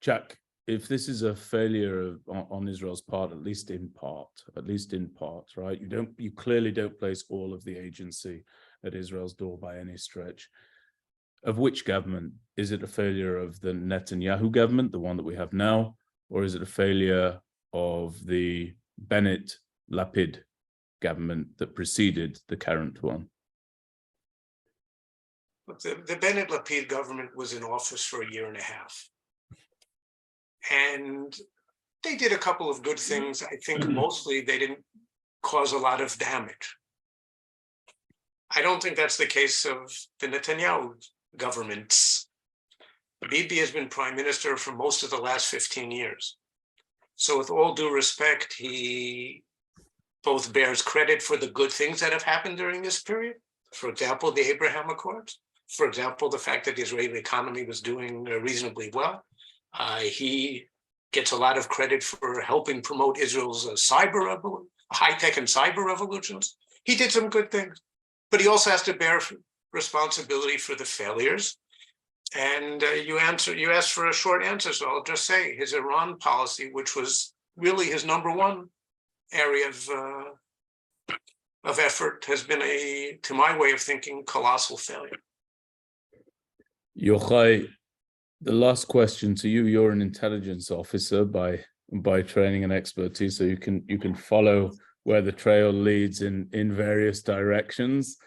Jack, if this is a failure on Israel's part, at least in part, right? You clearly don't place all of the agency at Israel's door by any stretch. Of which government? Is it a failure of the Netanyahu government, the one that we have now, or is it a failure of the Bennett-Lapid government that preceded the current one? The Bennett-Lapid government was in office for a year and a half. And they did a couple of good things. I think mostly they didn't cause a lot of damage. I don't think that's the case of the Netanyahu governments. Bibi has been prime minister for most of the last 15 years. So with all due respect, he both bears credit for the good things that have happened during this period. For example, the Abraham Accords. For example, the fact that the Israeli economy was doing reasonably well. He gets a lot of credit for helping promote Israel's high-tech and cyber revolutions. He did some good things, but he also has to bear responsibility for the failures. And you asked for a short answer, so I'll just say his Iran policy, which was really his number one area of effort, has been to my way of thinking, colossal failure. Yochai, the last question to you. You're an intelligence officer by training and expertise, so you can follow where the trail leads in various directions.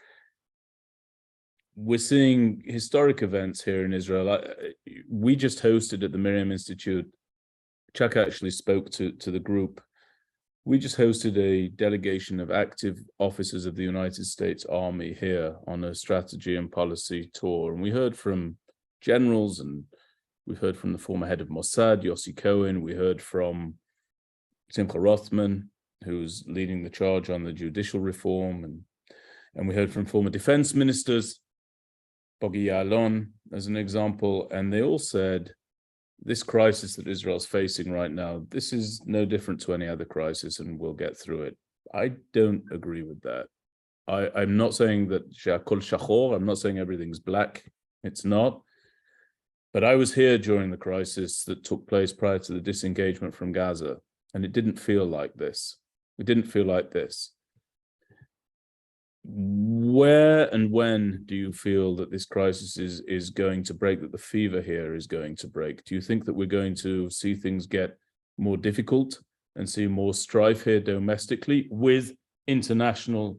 We're seeing historic events here in Israel. We just hosted at the MirYam Institute. Chuck actually spoke to the group. We just hosted a delegation of active officers of the United States Army here on a strategy and policy tour. And we heard from generals, and we heard from the former head of Mossad, Yossi Cohen. We heard from Simcha Rothman, who's leading the charge on the judicial reform. And we heard from former defense ministers, Bogi Ya'alon, as an example. And they all said, this crisis that Israel's facing right now, this is no different to any other crisis, and we'll get through it. I don't agree with that. I'm not saying that Shakol Shachor, I'm not saying everything's black. It's not. But I was here during the crisis that took place prior to the disengagement from Gaza, and it didn't feel like this. It didn't feel like this. Where and when do you feel that this crisis is going to break, that the fever here is going to break? Do you think that we're going to see things get more difficult and see more strife here domestically with international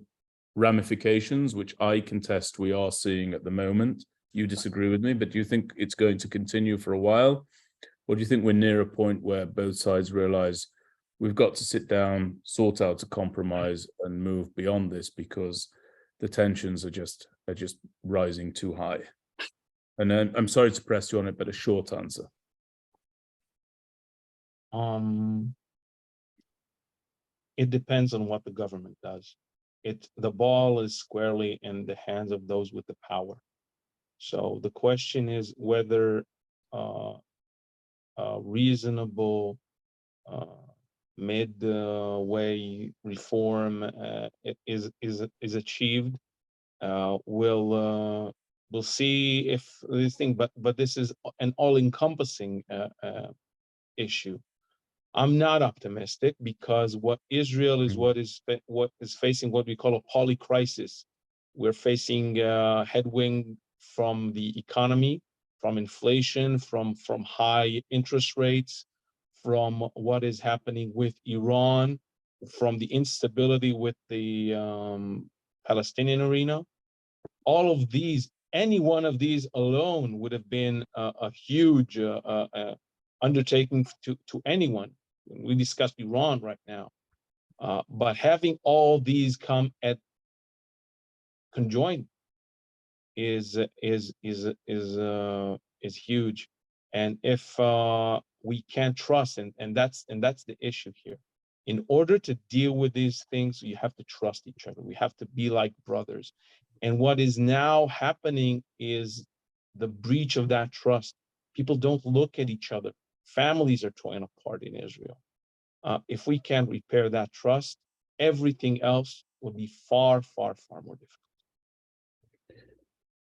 ramifications, which I contest we are seeing at the moment? You disagree with me, but do you think it's going to continue for a while? Or do you think we're near a point where both sides realize we've got to sit down, sort out a compromise, and move beyond this, because the tensions are just rising too high. And then I'm sorry to press you on it, but a short answer. It depends on what the government does. The ball is squarely in the hands of those with the power. So the question is whether reasonable mid-way reform is achieved. We'll see if this thing, but this is an all-encompassing issue. I'm not optimistic, because what Israel is what is facing what we call a polycrisis. We're facing headwind from the economy, from inflation, from high interest rates, from what is happening with Iran, from the instability with the Palestinian arena. All of these, any one of these alone would have been a huge undertaking to anyone. We discussed Iran right now, but having all these come at conjoined is huge. And if we can't trust, and that's the issue here. In order to deal with these things, you have to trust each other. We have to be like brothers. And what is now happening is the breach of that trust. People don't look at each other. Families are torn apart in Israel. If we can't repair that trust, everything else will be far, far, far more difficult.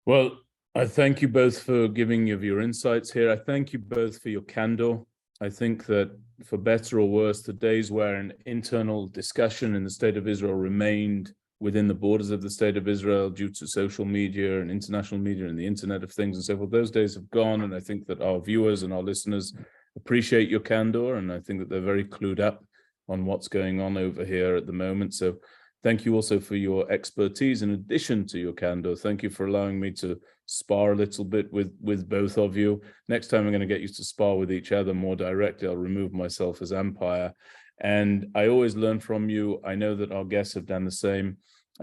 Well, I thank you both for giving of your insights here. I thank you both for your candor. I think that, for better or worse, the days where an internal discussion in the state of Israel remained within the borders of the state of Israel due to social media and international media and the Internet of Things and so forth, those days have gone. And I think that our viewers and our listeners appreciate your candor, and I think that they're very clued up on what's going on over here at the moment. So thank you also for your expertise in addition to your candor. Thank you for allowing me to spar a little bit with both of you. Next time I'm going to get used to spar with each other more directly. I'll remove myself as umpire. And I always learn from you. I know that our guests have done the same.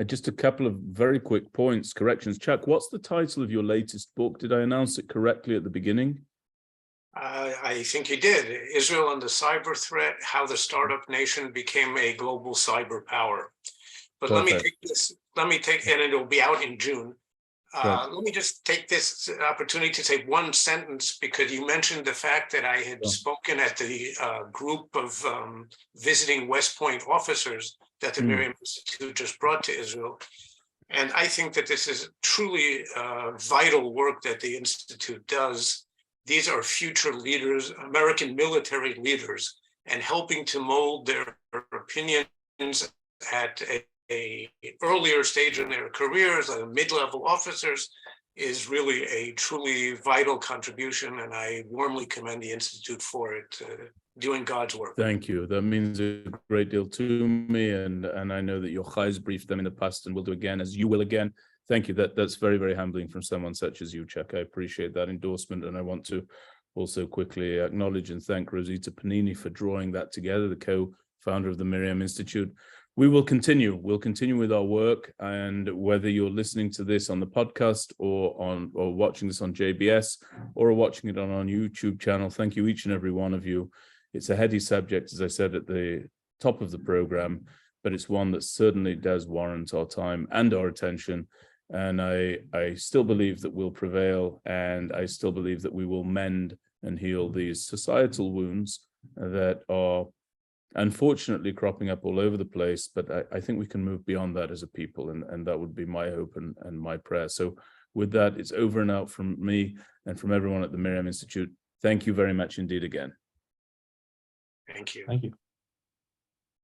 Just a couple of very quick points, corrections. Chuck, what's the title of your latest book? Did I announce it correctly at the beginning? I think you did. Israel and the Cyber Threat, How the Startup Nation Became a Global Cyber Power. But Perfect. let me take, and it'll be out in June. Let me just take this opportunity to say one sentence, because you mentioned the fact that I had spoken at the group of visiting West Point officers that the MirYam Institute just brought to Israel. And I think that this is truly vital work that the Institute does. These are future leaders, American military leaders, and helping to mold their opinions at a earlier stage in their careers, like mid-level officers, is really a truly vital contribution, and I warmly commend the Institute for it, doing God's work. Thank you. That means a great deal to me, and I know that Yochai's briefed them in the past and will do again, as you will again. Thank you. That's very, very humbling from someone such as you, Chuck. I appreciate that endorsement, and I want to also quickly acknowledge and thank Rosita Panini for drawing that together, the co-founder of the MirYam Institute. We will continue. We'll continue with our work, and whether you're listening to this on the podcast or watching this on JBS or watching it on our YouTube channel, thank you, each and every one of you. It's a heady subject, as I said at the top of the program, but it's one that certainly does warrant our time and our attention. And I still believe that we'll prevail, and I still believe that we will mend and heal these societal wounds that are unfortunately cropping up all over the place. But I think we can move beyond that as a people, and that would be my hope and my prayer. So with that, it's over and out from me and from everyone at the MirYam Institute. Thank you very much indeed again. Thank you. Thank you.